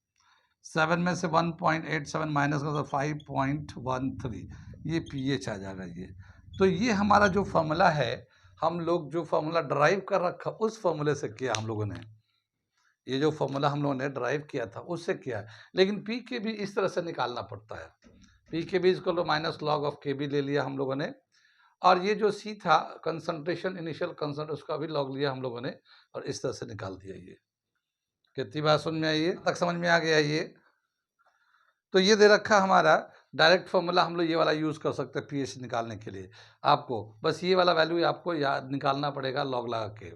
Speaker 1: 7 में से 1.87 माइनस कर तो 5.13, ये pH आ जाएगा ये। तो ये हमारा जो फॉर्मूला है, हम लोग जो फॉर्मूला ड्राइव कर रखा उस फॉर्मूले से किया हम लोगों ने, ये जो फॉर्मूला हम लोगों ने ड्राइव किया था उससे किया है। लेकिन पी के बी इस तरह से निकालना पड़ता है, पी के बी इसको लो माइनस लॉग ऑफ के बी ले लिया हम लोगों ने, और ये जो सी था कंसंट्रेशन, इनिशियल कंसंट्रेशन, उसका भी लॉग लिया हम लोगों ने और इस तरह से निकाल दिया। ये कितनी बात समझ में आई है, तक समझ में आ गया ये। तो ये दे रखा हमारा डायरेक्ट फॉर्मूला, हम लोग ये वाला यूज़ कर सकते हैं पीएच निकालने के लिए। आपको बस ये वाला वैल्यू आपको याद निकालना पड़ेगा, लॉग लगा के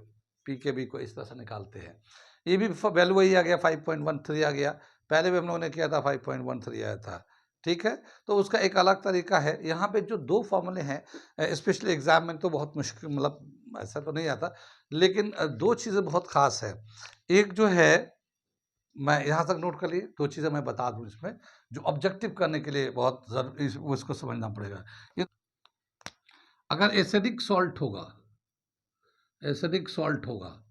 Speaker 1: पी के बी को इस तरह से निकालते हैं। ये भी वैल्यू वही आ गया, 5.13 आ गया, पहले भी हम लोगों ने किया था 5.13 आया था, ठीक है। तो उसका एक अलग तरीका है। यहाँ पे जो दो फॉर्मूले हैं, स्पेशली एग्जाम में तो बहुत मुश्किल, मतलब ऐसा तो नहीं आता, लेकिन दो चीज़ें बहुत खास है। एक जो है, मैं यहाँ तक नोट कर लिए, दो चीज़ें मैं बता दूँ इसमें, जो ऑब्जेक्टिव करने के लिए बहुत जरूरी, उसको समझना पड़ेगा। ये अगर एसिडिक सॉल्ट होगा, एसिडिक सॉल्ट होगा,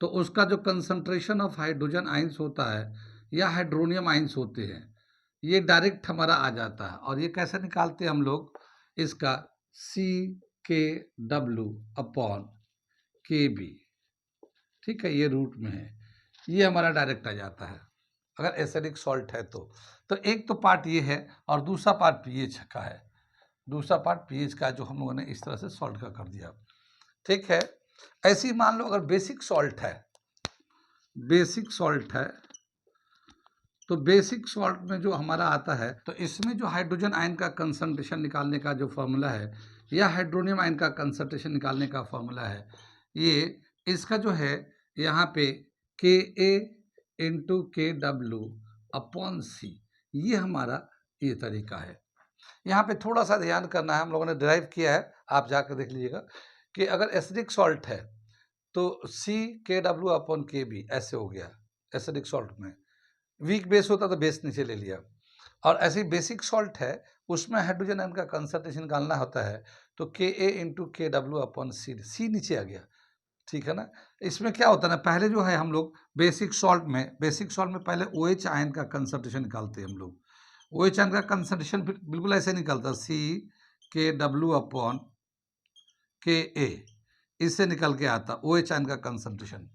Speaker 1: तो उसका जो कंसंट्रेशन ऑफ हाइड्रोजन आइंस होता है या हाइड्रोनियम आइंस होते हैं, ये डायरेक्ट हमारा आ जाता है। और ये कैसे निकालते हैं हम लोग, इसका CkW/Kb, ठीक है, ये रूट में है, ये हमारा डायरेक्ट आ जाता है अगर एसिडिक सॉल्ट है तो एक तो पार्ट ये है और दूसरा पार्ट पीएच का है, दूसरा पार्ट पीएच का जो हम लोगों ने इस तरह से सॉल्ट का कर दिया, ठीक है। ऐसे ही मान लो अगर बेसिक सॉल्ट है, बेसिक सॉल्ट है, तो बेसिक सॉल्ट में जो हमारा आता है, तो इसमें जो हाइड्रोजन आयन का कंसंट्रेशन निकालने का जो फॉर्मूला है या हाइड्रोनियम आयन का कंसंट्रेशन निकालने का फॉर्मूला है, ये इसका जो है यहाँ पे Ka/Kw/C, ये हमारा ये तरीका है। यहाँ पे थोड़ा सा ध्यान करना है, हम लोगों ने ड्राइव किया है, आप जाकर देख लीजिएगा कि अगर एसिडिक सॉल्ट है तो CkW/Kb ऐसे हो गया, एसिडिक सॉल्ट में वीक बेस होता तो बेस नीचे ले लिया, और ऐसी बेसिक सॉल्ट है उसमें हाइड्रोजन आयन का कंसंट्रेशन निकालना होता है तो Ka/Kw/C, सी नीचे आ गया, ठीक है ना। इसमें क्या होता है ना, पहले जो है हम लोग बेसिक सॉल्ट में पहले OH आयन का कंसंट्रेशन निकालते हैं हम लोग। OH आयन का कंसंट्रेशन बिल्कुल ऐसे निकलता है, CkW/Ka, इससे निकल के आता OH आयन का कंसंट्रेशन।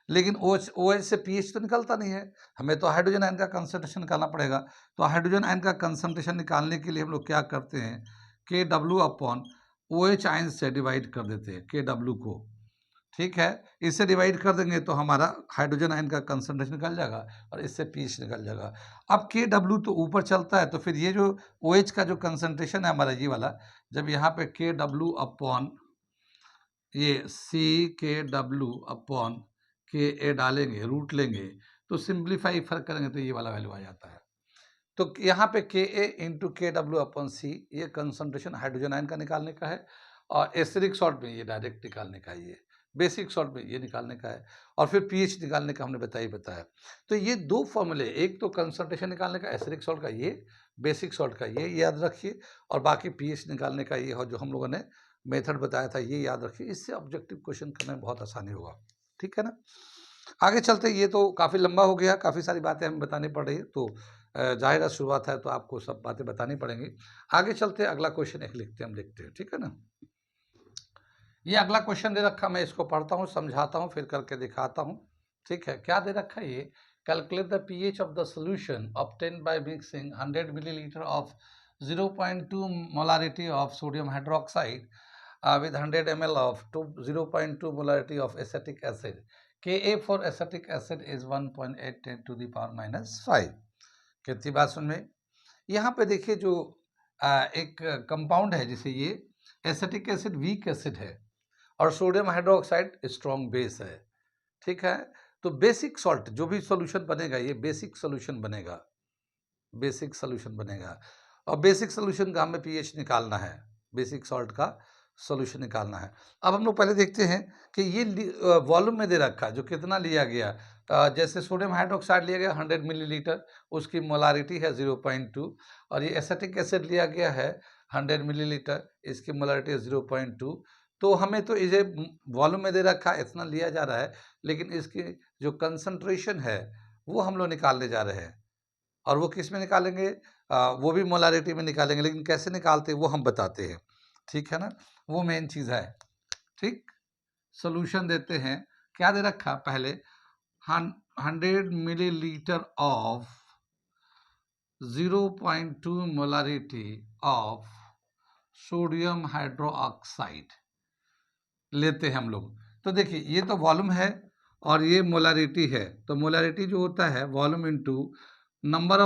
Speaker 1: लेकिन OH से पीएच तो निकलता नहीं है, हमें तो हाइड्रोजन आयन का कंसंट्रेशन निकालना पड़ेगा। तो हाइड्रोजन आयन का कंसंट्रेशन निकालने के लिए हम लोग क्या करते हैं, KW/OH आयन से डिवाइड कर देते हैं KW को, ठीक है। इससे डिवाइड कर देंगे तो हमारा हाइड्रोजन आयन का कंसंट्रेशन निकल जाएगा और इससे पीएच निकल जाएगा। अब KW तो ऊपर चलता है, तो फिर ये जो OH का जो कंसंट्रेशन है हमारा ये वाला, जब यहाँ पे KW/ ये CkW/Ka डालेंगे, रूट लेंगे, तो सिंप्लीफाई फर्क करेंगे तो ये वाला वैल्यू आ जाता है। तो यहाँ पे Ka/Kw/C ये कंसंट्रेशन हाइड्रोजन आयन का निकालने का है, और एसिडिक सॉल्ट में ये डायरेक्ट निकालने का है, ये बेसिक सॉल्ट में ये निकालने का है, और फिर पीएच निकालने का हमने बताया। तो ये दो फॉर्मूले, एक तो कंसंट्रेशन निकालने का एसिडिक सॉल्ट का, ये बेसिक सॉल्ट का, ये याद रखिए, और बाकी पीएच निकालने का ये जो हम लोगों ने मेथड बताया था ये याद रखिए, इससे ऑब्जेक्टिव क्वेश्चन करने में बहुत आसानी होगा, ठीक है ना। आगे चलते, ये तो काफ़ी लंबा हो गया, काफ़ी सारी बातें हमें बतानी पड़ रही है, तो जाहिर है शुरुआत है तो आपको सब बातें बतानी पड़ेंगी। आगे चलते अगला क्वेश्चन एक लिखते हैं, ठीक है ना। ये अगला क्वेश्चन दे रखा, मैं इसको पढ़ता हूँ, समझाता हूँ, फिर करके दिखाता हूँ, ठीक है। क्या दे रखा है ये, Calculate the pH of the solution obtained by mixing 100 milliliter of 0.2 molarity of sodium hydroxide with 100 ml of 0.2 molarity of acetic acid. Ka for acetic acid is 1.8 10 to the power minus 5. कितनी बात सुन में? यहाँ पे देखिए जो एक compound है, जिसे ये एसिटिक एसिड वीक एसिड है और सोडियम हाइड्रोक्साइड स्ट्रॉन्ग बेस है, ठीक है। तो बेसिक सॉल्ट जो भी सॉल्यूशन बनेगा, ये बेसिक सॉल्यूशन बनेगा, बेसिक सॉल्यूशन बनेगा। और बेसिक सॉल्यूशन का हमें पीएच निकालना है, बेसिक सॉल्ट का सॉल्यूशन निकालना है। अब हम लोग पहले देखते हैं कि ये वॉल्यूम में दे रखा है, जो कितना लिया गया। जैसे सोडियम हाइड्रोक्साइड लिया गया 100 मिलीलीटर, उसकी मोलारिटी है 0.2, और ये एसिटिक एसिड लिया गया है 100 मिलीलीटर, इसकी मोलारिटी है 0.2। तो हमें तो इसे वॉल्यूम में दे रखा है, इतना लिया जा रहा है, लेकिन इसकी जो कंसंट्रेशन है वो हम लोग निकालने जा रहे हैं। और वो किस में निकालेंगे? वो भी मोलारिटी में निकालेंगे, लेकिन कैसे निकालते हैं वो हम बताते हैं, ठीक है ना। वो मेन चीज़ है, ठीक। सोल्यूशन देते हैं, क्या दे रखा पहले, 100 millilitre of 0.2 molarity of sodium hydroxide लेते हैं हम लोग। तो देखिए ये तो वॉल्यूम है और ये मोलारिटी है। तो मोलारिटी जो होता है volume into number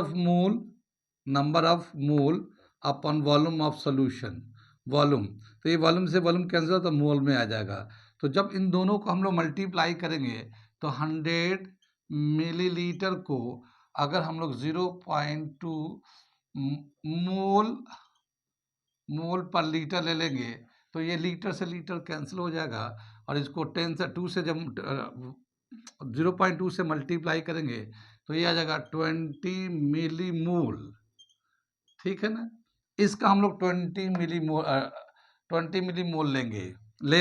Speaker 1: of mole upon volume of solution, volume. तो ये वॉल्यूम से वॉल्यूम कैंसिल तो मोल में आ जाएगा। तो जब इन दोनों को हम लोग मल्टीप्लाई करेंगे तो 100 मिलीलीटर को अगर हम लोग 0.2 मोल पर लीटर ले लेंगे तो ये लीटर से लीटर कैंसिल हो जाएगा, और इसको 10 से 2 से जब 0.2 से मल्टीप्लाई करेंगे तो ये आ जाएगा 20 मिली मोल, ठीक है ना। इसका हम लोग 20 मिली मोल ले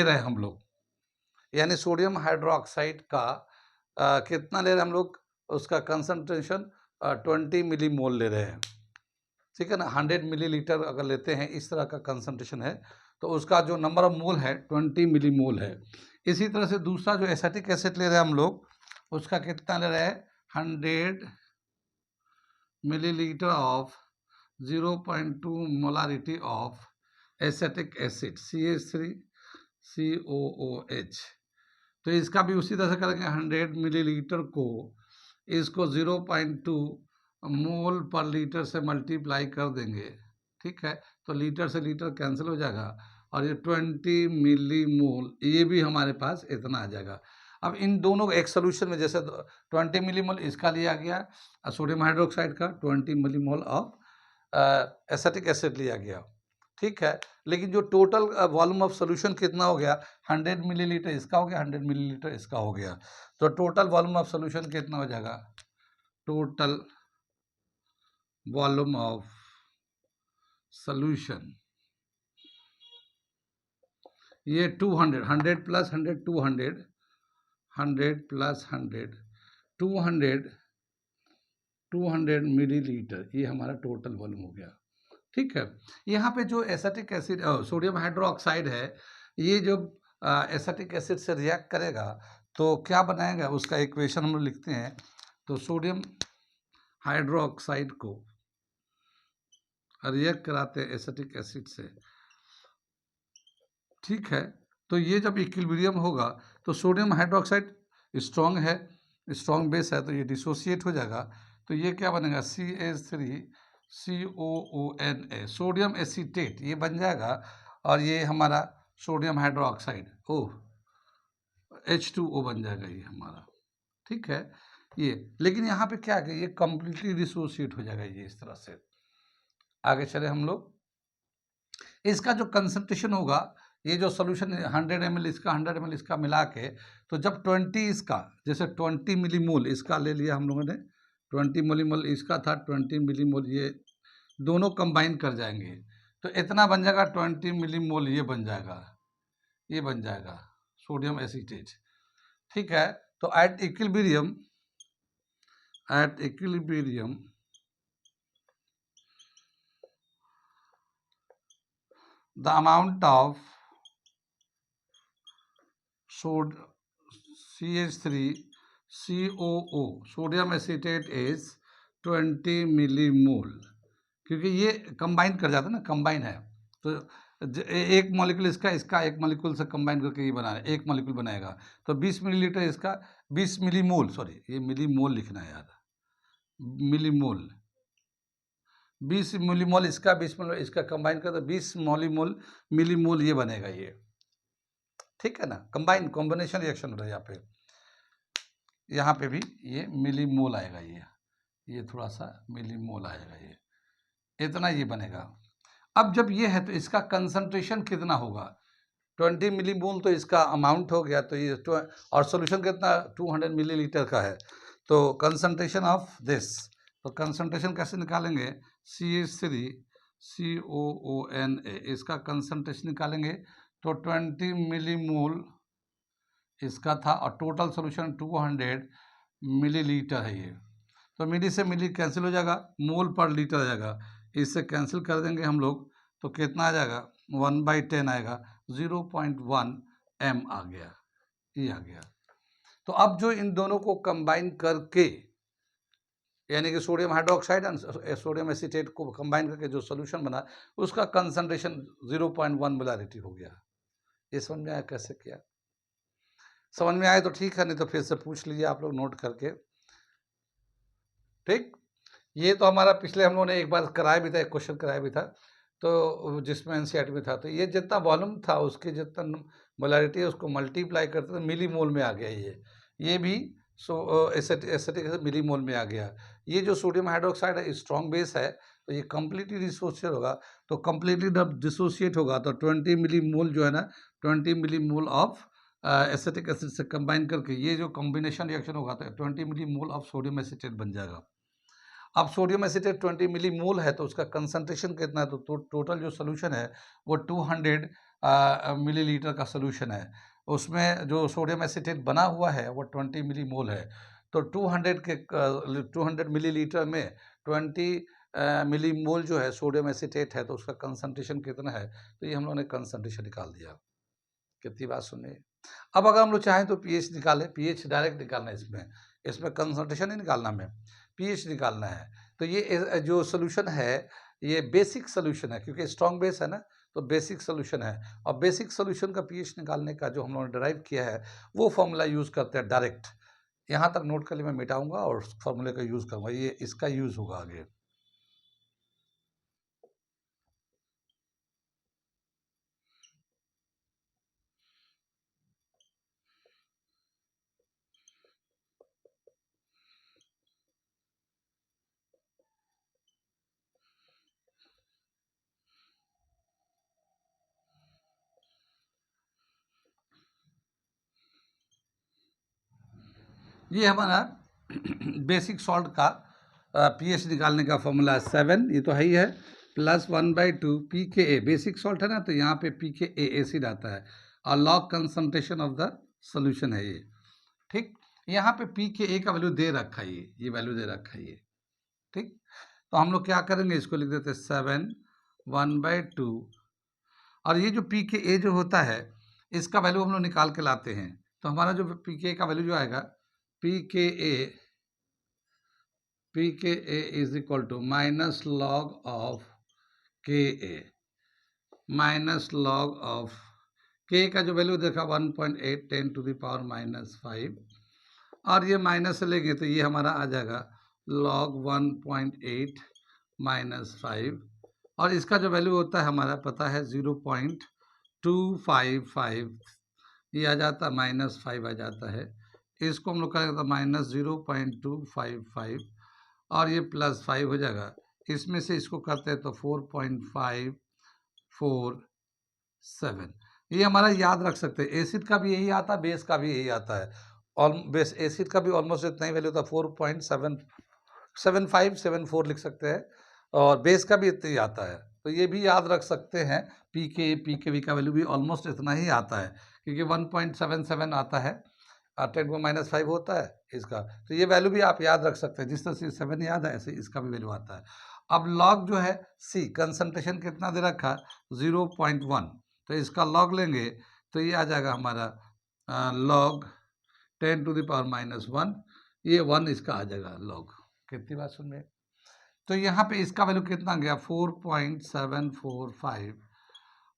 Speaker 1: रहे हैं हम लोग, यानी सोडियम हाइड्रोक्साइड का कितना ले रहे हैं हम लोग, उसका कंसंट्रेशन 20 मिली मोल ले रहे हैं, ठीक है ना। 100 मिलीलीटर अगर लेते हैं, इस तरह का कंसंट्रेशन है, तो उसका जो नंबर ऑफ मोल है 20 मिली मोल है। इसी तरह से दूसरा जो एसिटिक एसिड ले रहे हैं हम लोग, उसका कितना ले रहे हैं, 100 millilitre of 0.2 molarity of acetic acid CH3COOH। तो इसका भी उसी तरह से करेंगे, 100 मिलीलीटर को इसको 0.2 मोल पर लीटर से मल्टीप्लाई कर देंगे, ठीक है। तो लीटर से लीटर कैंसिल हो जाएगा, और ये 20 मिली मोल ये भी हमारे पास इतना आ जाएगा। अब इन दोनों एक सोल्यूशन में जैसे 20 मिली मोल इसका लिया गया सोडियम हाइड्रोक्साइड का, 20 मिली मोल ऑफ एसिटिक एसिड लिया गया, ठीक है। लेकिन जो टोटल वॉल्यूम ऑफ सोल्यूशन कितना हो गया, 100 मिलीलीटर इसका हो गया, 100 मिलीलीटर इसका हो गया। तो टोटल वॉल्यूम ऑफ सोल्यूशन कितना हो जाएगा, टोटल वॉल्यूम ऑफ सॉल्यूशन ये 200, 100 प्लस 100 200, 100 प्लस 100 200 मिलीलीटर, ये हमारा टोटल वॉल्यूम हो गया, ठीक है। यहाँ पे जो एसिटिक एसिड सोडियम हाइड्रोक्साइड है, ये जो एसिटिक एसिड से रिएक्ट करेगा तो क्या बनाएगा, उसका इक्वेशन हम लोग लिखते हैं। तो सोडियम हाइड्रोक्साइड को रिएक्ट कराते हैं एसिटिक एसिड से, ठीक है। तो ये जब इक्विलिब्रियम होगा तो सोडियम हाइड्रोक्साइड स्ट्रॉन्ग है, स्ट्रॉन्ग बेस है, तो ये डिसोसिएट हो जाएगा। तो ये क्या बनेगा, CH3COONA, सोडियम एसीटेट ये बन जाएगा, और ये हमारा सोडियम हाइड्रोक्साइड H2O बन जाएगा ये हमारा, ठीक है। ये लेकिन यहाँ पे क्या है, ये कंप्लीटली डिसोसिएट हो जाएगा ये इस तरह से। आगे चले हम लोग, इसका जो कंसंट्रेशन होगा, ये जो सोल्यूशन 100 ml इसका 100 ml इसका मिला के, तो जब 20 इसका, जैसे 20 मिलीमोल इसका ले लिया हम लोगों ने, 20 मिलीमोल इसका था, 20 मिलीमोल ये दोनों कंबाइन कर जाएंगे तो इतना बन जाएगा 20 मिलीमोल, ये बन जाएगा सोडियम एसीटेट, ठीक है। तो at equilibrium the amount of CH3 COO sodium acetate is 20 millimole, क्योंकि ये कंबाइन कर जाता है ना, कंबाइन है तो एक मॉलिक्यूल इसका एक मॉलिक्यूल से कंबाइन करके ये बना है, एक मॉलिक्यूल बनाएगा तो 20 मिलीलीटर इसका 20 मिलीमोल, सॉरी ये मिलीमोल लिखना है यार, मिलीमोल 20 मिलीमोल इसका 20 मिलीमोल इसका कंबाइन कर तो 20 मिलीमोल ये बनेगा ये, ठीक है ना। कॉम्बिनेशन रिएक्शन हो रहा है यहाँ पे भी ये मिलीमोल आएगा, ये थोड़ा सा मिलीमोल आएगा, ये इतना ये बनेगा। अब जब ये है तो इसका कंसंट्रेशन कितना होगा, 20 मिलीमोल तो इसका अमाउंट हो गया, तो ये और सॉल्यूशन कितना 200 मिलीलीटर का है, तो कंसंट्रेशन ऑफ दिस, तो कंसंट्रेशन कैसे निकालेंगे, CH3COONA इसका कंसंट्रेशन निकालेंगे तो 20 मिलीमोल इसका था और टोटल सॉल्यूशन 200 मिलीलीटर है ये, तो मिली से मिली कैंसिल हो जाएगा, मोल पर लीटर आ जाएगा, इससे कैंसिल कर देंगे हम लोग तो कितना आ जाएगा 1/10 आएगा, 0.1 m आ गया, ये आ गया। तो अब जो इन दोनों को कंबाइन करके यानी कि सोडियम हाइड्रोक्साइड और सोडियम एसीटेट को कंबाइन करके जो सोल्यूशन बना उसका कंसंट्रेशन 0.1 मोलारिटी हो गया। ये समझ में आया कैसे किया, समझ में आए तो ठीक है, नहीं तो फिर से पूछ लीजिए आप लोग नोट करके, ठीक। ये तो हमारा पिछले हम लोगों ने एक बार कराया भी था, एक क्वेश्चन कराया भी था, तो जिसमें एनसीईआरटी में था, तो ये जितना वॉल्यूम था उसकी जितना मोलारिटी है उसको मल्टीप्लाई करते तो मिलीमोल में आ गया, ये भी एसिटिक मिलीमोल में आ गया। ये जो सोडियम हाइड्रोक्साइड है स्ट्रॉन्ग बेस है तो ये कम्प्लीटली डिसोसिएट होगा, तो कम्प्लीटली जब डिसोसिएट होगा तो 20 मिलीमोल जो है ना 20 मिलीमोल ऑफ एसिटिक एसिड से कंबाइन करके ये जो कॉम्बिनेशन रिएक्शन होगा तो 20 मिलीमोल ऑफ सोडियम एसीटेट बन जाएगा। अब सोडियम एसीटेट 20 मिलीमोल है तो उसका कंसंट्रेशन कितना है, तो टोटल जो सोल्यूशन है वो 200 मिलीलीटर का सोल्यूशन है, उसमें जो सोडियम एसीटेट बना हुआ है वो 20 मिलीमोल है, तो 200 मिलीलीटर में 20 मिलीमोल जो है सोडियम एसीटेट है तो उसका कंसंट्रेशन कितना है, तो ये हम लोगों ने कंसंट्रेशन निकाल दिया। कितनी बात सुनिए। अब अगर हम लोग चाहें तो पीएच निकालें, पीएच डायरेक्ट निकालना है, इसमें कंसंट्रेशन नहीं निकालना हमें, पीएच निकालना है। तो ये जो सोल्यूशन है ये बेसिक सोल्यूशन है क्योंकि स्ट्रॉन्ग बेस है ना, तो बेसिक सोल्यूशन है, और बेसिक सोल्यूशन का पीएच निकालने का जो हम लोगों ने डिराइव किया है वो फॉर्मूला यूज़ करते हैं डायरेक्ट। यहाँ तक नोट कर लिए, मैं मिटाऊंगा और उस फॉर्मूले का यूज़ करूँगा, ये इसका यूज़ होगा आगे। ये हमारा बेसिक सॉल्ट का पीएच निकालने का फॉर्मूला 7, ये तो है ही है, प्लस 1/2 pKa, बेसिक सॉल्ट है ना तो यहाँ पे pKa एसिड आता है और log concentration of the solution है ये, ठीक। यहाँ पे pKa का वैल्यू दे रखा है, ये वैल्यू दे रखा है ये, ठीक। तो हम लोग क्या करेंगे, इसको लिख देते हैं 7 1/2, और ये जो pKa जो होता है इसका वैल्यू हम लोग निकाल के लाते हैं, तो हमारा जो pKa का वैल्यू जो आएगा pKa is equal to minus log of Ka, minus log of K का जो वैल्यू देखा 1.8 10 to the power -5, और ये माइनस से लेंगे तो ये हमारा आ जाएगा log 1.8 -5, और इसका जो वैल्यू होता है हमारा पता है 0.255, ये आ जाता है -5 आ जाता है, इसको हम लोग करेंगे तो -0.255 और ये +5 हो जाएगा, इसमें से इसको करते हैं तो 4.547, ये हमारा याद रख सकते हैं। एसिड का भी यही आता है, बेस का भी यही आता है, और बेस एसिड का भी ऑलमोस्ट इतना ही वैल्यू था 4.7574 लिख सकते हैं, और बेस का भी इतना ही आता है, तो ये भी याद रख सकते हैं। पीकेवी का वैल्यू भी ऑलमोस्ट इतना ही आता है क्योंकि 1.77 आता है, 10⁻⁵ होता है इसका, तो ये वैल्यू भी आप याद रख सकते हैं, जिस तरह से 7 याद है ऐसे इसका भी वैल्यू आता है। अब लॉग जो है सी, कंसंट्रेशन कितना दे रखा 0.1, तो इसका लॉग लेंगे तो ये आ जाएगा हमारा लॉग 10⁻⁻1, ये 1 इसका आ जाएगा लॉग। कितनी बात सुन रहे? तो यहाँ पे इसका वैल्यू कितना गया 4.745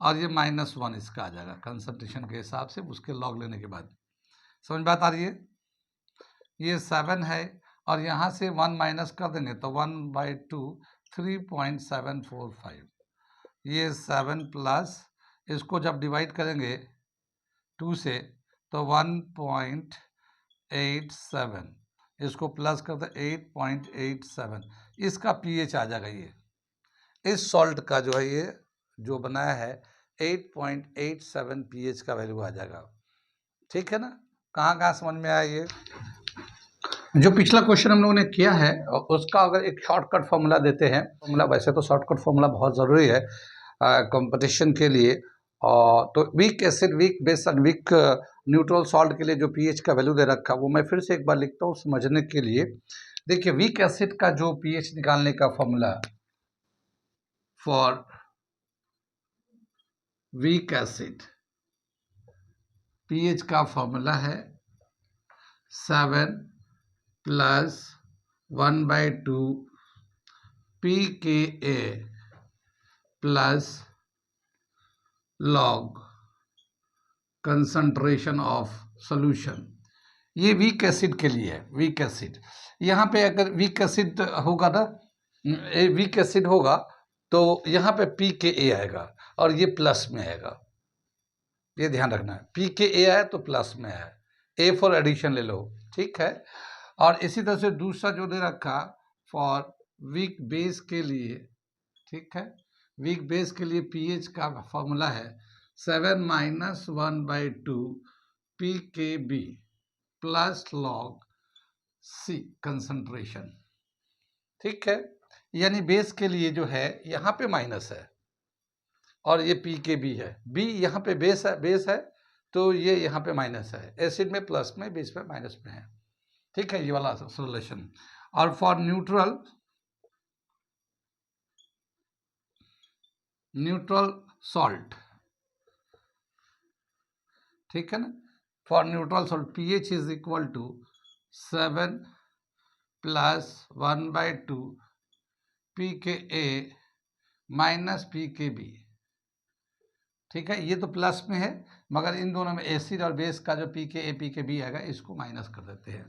Speaker 1: और ये -1 इसका आ जाएगा कंसंट्रेशन के हिसाब से उसके लॉग लेने के बाद। समझ बात आ रही है? ये 7 है और यहाँ से 1 माइनस कर देंगे तो 1/2 3.745, ये 7 प्लस इसको जब डिवाइड करेंगे 2 से तो 1.87, इसको प्लस कर दे 8.87, इसका पीएच आ जाएगा। ये इस सॉल्ट का जो है ये जो बनाया है 8.87 पीएच का वैल्यू आ जाएगा। ठीक है ना? कहाँ समझ में आया ये? जो पिछला क्वेश्चन हम लोगों ने किया है उसका अगर एक शॉर्टकट फॉर्मूला देते हैं, फॉर्मूला वैसे तो शॉर्टकट फॉर्मूला बहुत ज़रूरी है कंपटीशन के लिए, और तो वीक एसिड, वीक बेस और वीक न्यूट्रल सॉल्ट के लिए जो पीएच का वैल्यू दे रखा है वो मैं फिर से एक बार लिखता हूँ समझने के लिए। देखिए वीक एसिड का जो पीएच निकालने का formula for weak acid, pH का फॉर्मूला है 7 plus 1/2 pKa plus log concentration of solution. ये वीक एसिड के लिए है। वीक एसिड यहाँ पे अगर वीक एसिड होगा ना, वीक एसिड होगा तो यहाँ पे pKa आएगा और ये प्लस में आएगा, ये ध्यान रखना है। pKa आए तो प्लस में है, A फॉर एडिशन ले लो, ठीक है। और इसी तरह से दूसरा जो दे रखा फॉर वीक बेस के लिए, ठीक है, वीक बेस के लिए पीएच का फॉर्मूला है 7 - 1/2 pKb plus log C concentration. ठीक है, यानी बेस के लिए जो है यहाँ पे माइनस है और ये pKb है, B यहाँ पे बेस है तो ये यहाँ पे माइनस है। एसिड में प्लस में, बेस में माइनस में है। ठीक है, ये वाला सोल्यूशन। और फॉर न्यूट्रल सॉल्ट, ठीक है ना, for neutral salt pH is equal to 7 plus 1/2 pKa minus pKb। ठीक है, ये तो प्लस में है मगर इन दोनों में एसिड और बेस का जो pKa pKb आएगा इसको माइनस कर देते हैं।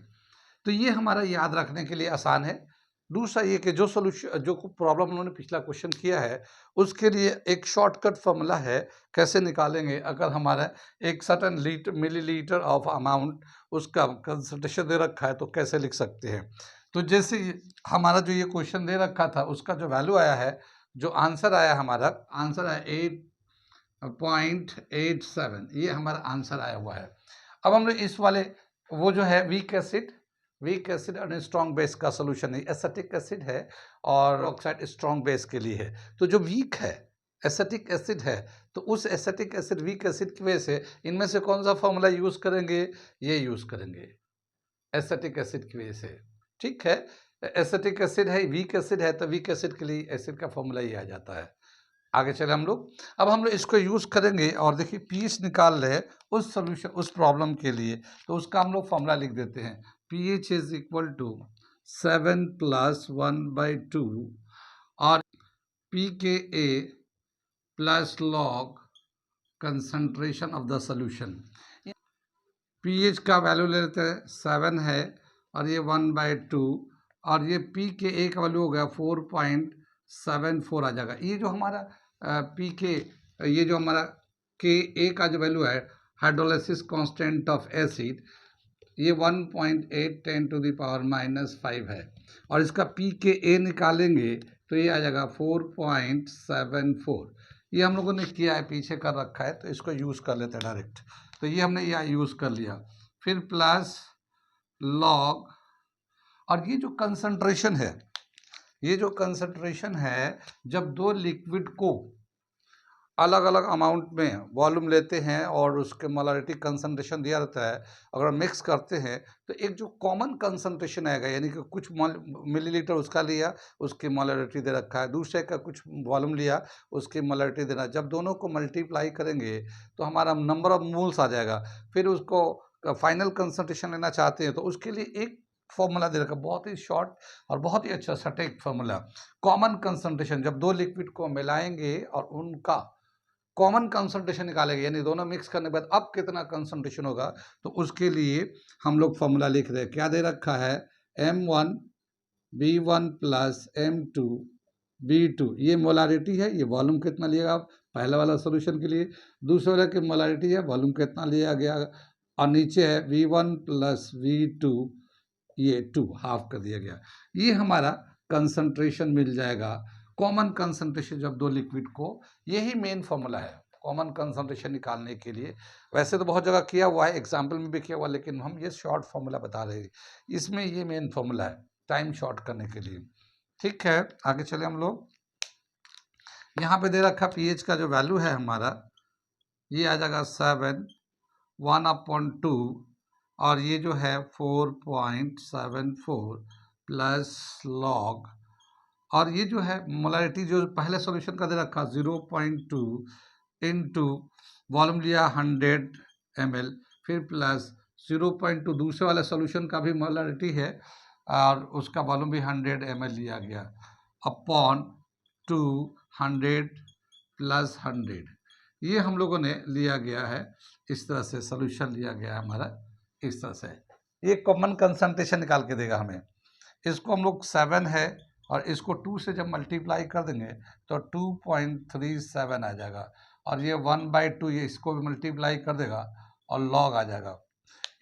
Speaker 1: तो ये हमारा याद रखने के लिए आसान है। दूसरा ये कि जो सोल्यूशन, जो प्रॉब्लम उन्होंने पिछला क्वेश्चन किया है उसके लिए एक शॉर्टकट फॉर्मूला है, कैसे निकालेंगे। अगर हमारा एक सर्टेन मिलीलीटर ऑफ अमाउंट उसका कंसंट्रेशन दे रखा है तो कैसे लिख सकते हैं। तो जैसे हमारा जो ये क्वेश्चन दे रखा था उसका जो वैल्यू आया है, जो आंसर आया, हमारा आंसर आया 8.87, ये हमारा आंसर आया हुआ है। अब हम लोग इस वाले वो जो है वीक एसिड और स्ट्रॉन्ग बेस का सोल्यूशन है। एसिटिक एसिड है और ऑक्साइड स्ट्रॉन्ग बेस के लिए है। तो जो वीक है एसिटिक एसिड है तो उस एसिटिक एसिड वीक एसिड की वजह से इनमें से कौन सा फॉर्मूला यूज़ करेंगे, ये यूज़ करेंगे एसिटिक एसिड की वजह से। ठीक है, एसिटिक एसिड है, वीक एसिड है तो वीक एसिड के लिए एसिड का फॉर्मूला ही आ जाता है। आगे चले हम लोग, अब हम लोग इसको यूज़ करेंगे और देखिए पीएच निकाल रहे हैं उस सोल्यूशन, उस प्रॉब्लम के लिए। तो उसका हम लोग फॉर्मूला लिख देते हैं, pH is equal to 7 plus 1/2 और pKa plus log concentration of the solution. pH का वैल्यू ले लेते हैं 7 है और ये 1/2 और ये pKa का वैल्यू हो गया 4.74 आ जाएगा। ये जो हमारा ये जो हमारा Ka का जो वैल्यू है हाइड्रोलाइसिस कांस्टेंट ऑफ एसिड, ये 1.8 × 10⁻⁻5 है और इसका pKa निकालेंगे तो ये आ जाएगा 4.74। ये हम लोगों ने किया है, पीछे कर रखा है तो इसको यूज़ कर लेते हैं डायरेक्ट। तो ये हमने यहाँ यूज़ कर लिया, फिर प्लस लॉग, और ये जो कंसंट्रेशन है, ये जो कंसंट्रेशन है, जब दो लिक्विड को अलग अलग अमाउंट में वॉल्यूम लेते हैं और उसके मोलारिटी कंसंट्रेशन दिया रहता है, अगर मिक्स करते हैं तो एक जो कॉमन कंसंट्रेशन आएगा, यानी कि कुछ मिलीलीटर उसका लिया, उसकी मोलारिटी दे रखा है, दूसरे का कुछ वॉल्यूम लिया, उसकी मोलारिटी देना। जब दोनों को मल्टीप्लाई करेंगे तो हमारा नंबर ऑफ मोल्स आ जाएगा, फिर उसको फाइनल कंसंट्रेशन लेना चाहते हैं तो उसके लिए एक फॉर्मूला दे रखा, बहुत ही शॉर्ट और बहुत ही अच्छा सटीक फॉर्मूला। कॉमन कंसंट्रेशन, जब दो लिक्विड को मिलाएंगे और उनका कॉमन कंसंट्रेशन निकालेंगे, यानी दोनों मिक्स करने के बाद अब कितना कंसंट्रेशन होगा, तो उसके लिए हम लोग फॉर्मूला लिख रहे हैं। क्या दे रखा है, M1 B1 plus M2 B2, ये मोलारिटी है, ये वॉल्यूम कितना लिएगा पहला वाला सोल्यूशन के लिए, दूसरे वाला की मोलारिटी है, वॉल्यूम कितना लिया गया, और नीचे है V1 प्लस V2, ये 2 हाफ कर दिया गया। ये हमारा कंसंट्रेशन मिल जाएगा, कॉमन कंसंट्रेशन जब दो लिक्विड को, यही मेन फॉर्मूला है कॉमन कंसंट्रेशन निकालने के लिए। वैसे तो बहुत जगह किया हुआ है, एग्जाम्पल में भी किया हुआ, लेकिन हम ये शॉर्ट फॉर्मूला बता रहे हैं, इसमें ये मेन फॉर्मूला है टाइम शॉर्ट करने के लिए। ठीक है, आगे चले हम लोग। यहाँ पे दे रखा पीएच का जो वैल्यू है हमारा, ये आ जाएगा 7 1/2, और ये जो है 4.74 प्लस लॉग, और ये जो है मोलारिटी जो पहले सॉल्यूशन का दे रखा 0.2 इंटू वॉल्यूम लिया 100 ml, फिर प्लस 0.2 दूसरे वाले सॉल्यूशन का भी मोलारिटी है और उसका वॉल्यूम भी 100 ml लिया गया, अपॉन 200 प्लस 100, ये हम लोगों ने लिया गया है। इस तरह से सॉल्यूशन लिया गया है हमारा, इस तरह से ये कॉमन कंसंट्रेशन निकाल के देगा हमें। इसको हम लोग 7 है और इसको 2 से जब मल्टीप्लाई कर देंगे तो 2.37 आ जाएगा, और ये 1/2 ये इसको भी मल्टीप्लाई कर देगा और लॉग आ जाएगा।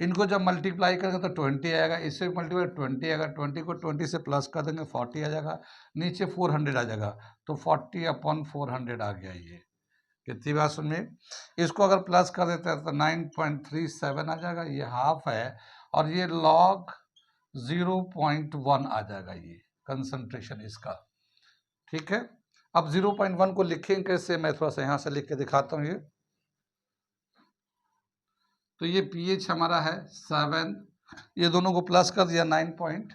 Speaker 1: इनको जब मल्टीप्लाई करेंगे तो 20 आएगा, इससे भी मल्टीप्लाई 20 आएगा, 20 को 20 से प्लस कर देंगे 40 आ जाएगा, नीचे 400 आ जाएगा, तो 40/400 आ गया। ये कितनी बात सुनिए, इसको अगर प्लस कर देते हैं तो 9.37 आ जाएगा, ये हाफ है, और ये लॉग 0.1 आ जाएगा, ये कंसंट्रेशन इसका। ठीक है, अब 0.1 को लिखेंगे कैसे, मैं थोड़ा सा यहाँ से लिख के दिखाता हूँ। ये तो ये पीएच हमारा है 7, ये दोनों को प्लस कर दिया 9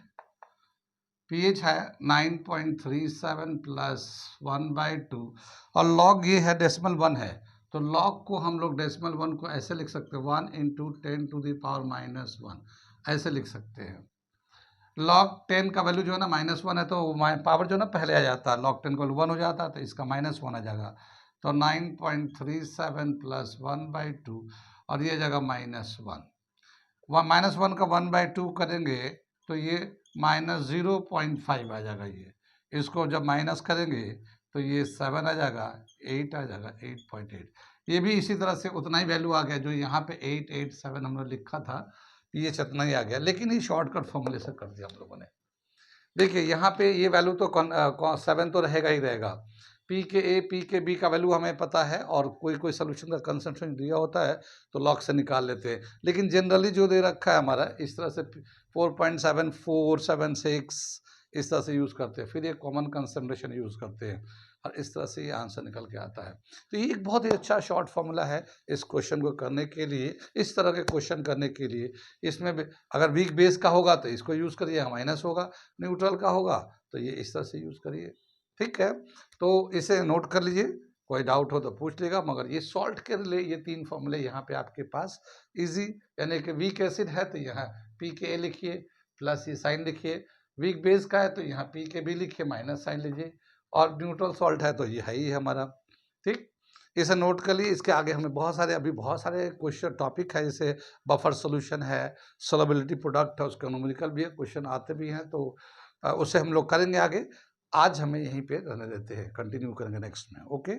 Speaker 1: पीएच है 9.37 प्लस 1/2, और लॉग ये है डेसिमल 1 है, तो लॉग को हम लोग डेसिमल 1 को ऐसे लिख सकते हैं 1 × 10⁻⁻1, ऐसे लिख सकते हैं। लॉग 10 का वैल्यू जो है ना -1 है, तो पावर जो है ना पहले आ जाता है, लॉग 10 का वैल्यू 1 हो जाता है, तो इसका -1 आ जाएगा, तो 9.37 प्लस 1/2, और ये जगह -1, -1 का 1/2 करेंगे तो ये -0.5 आ जाएगा। ये इसको जब माइनस करेंगे तो ये 7 आ जाएगा, 8 आ जाएगा, 8.8। ये भी इसी तरह से उतना ही वैल्यू आ गया जो यहाँ पे 887 हमने लिखा था, पीएच इतना ही आ गया, लेकिन ये शॉर्टकट फॉर्मूले से कर दिया हम लोगों ने। देखिए यहाँ पे ये वैल्यू तो 7 तो रहेगा ही रहेगा, पी के ए पी के बी का वैल्यू हमें पता है, और कोई सोल्यूशन का कंसंट्रेशन दिया होता है तो लॉग से निकाल लेते हैं, लेकिन जनरली जो दे रखा है हमारा इस तरह से 4.7476 इस तरह से यूज़ करते हैं, फिर ये कॉमन कंसंट्रेशन यूज़ करते हैं, और इस तरह से ये आंसर निकल के आता है। तो ये एक बहुत ही अच्छा शॉर्ट फार्मूला है इस क्वेश्चन को करने के लिए, इस तरह के क्वेश्चन करने के लिए। इसमें अगर वीक बेस का होगा तो इसको यूज़ करिए, माइनस होगा, न्यूट्रल का होगा तो ये इस तरह से यूज़ करिए। ठीक है, तो इसे नोट कर लीजिए, कोई डाउट हो तो पूछ लेगा, मगर ये सॉल्ट के लिए ये 3 फॉर्मूले यहाँ पे आपके पास इजी, यानी कि वीक एसिड है तो यहाँ पी के ए लिखिए, प्लस ये साइन लिखिए, वीक बेस का है तो यहाँ पी के बी लिखिए, माइनस साइन लीजिए, और न्यूट्रल सॉल्ट है तो ये है ही हमारा। ठीक, इसे नोट कर लिए। इसके आगे हमें बहुत सारे क्वेश्चन टॉपिक है, जैसे बफर सोल्यूशन है, सोलबिलिटी प्रोडक्ट है, उसका न्यूमेरिकल भी है, क्वेश्चन आते भी हैं, तो उससे हम लोग करेंगे आगे। आज हमें यहीं पे रहने देते हैं, कंटिन्यू करेंगे नेक्स्ट में। ओके।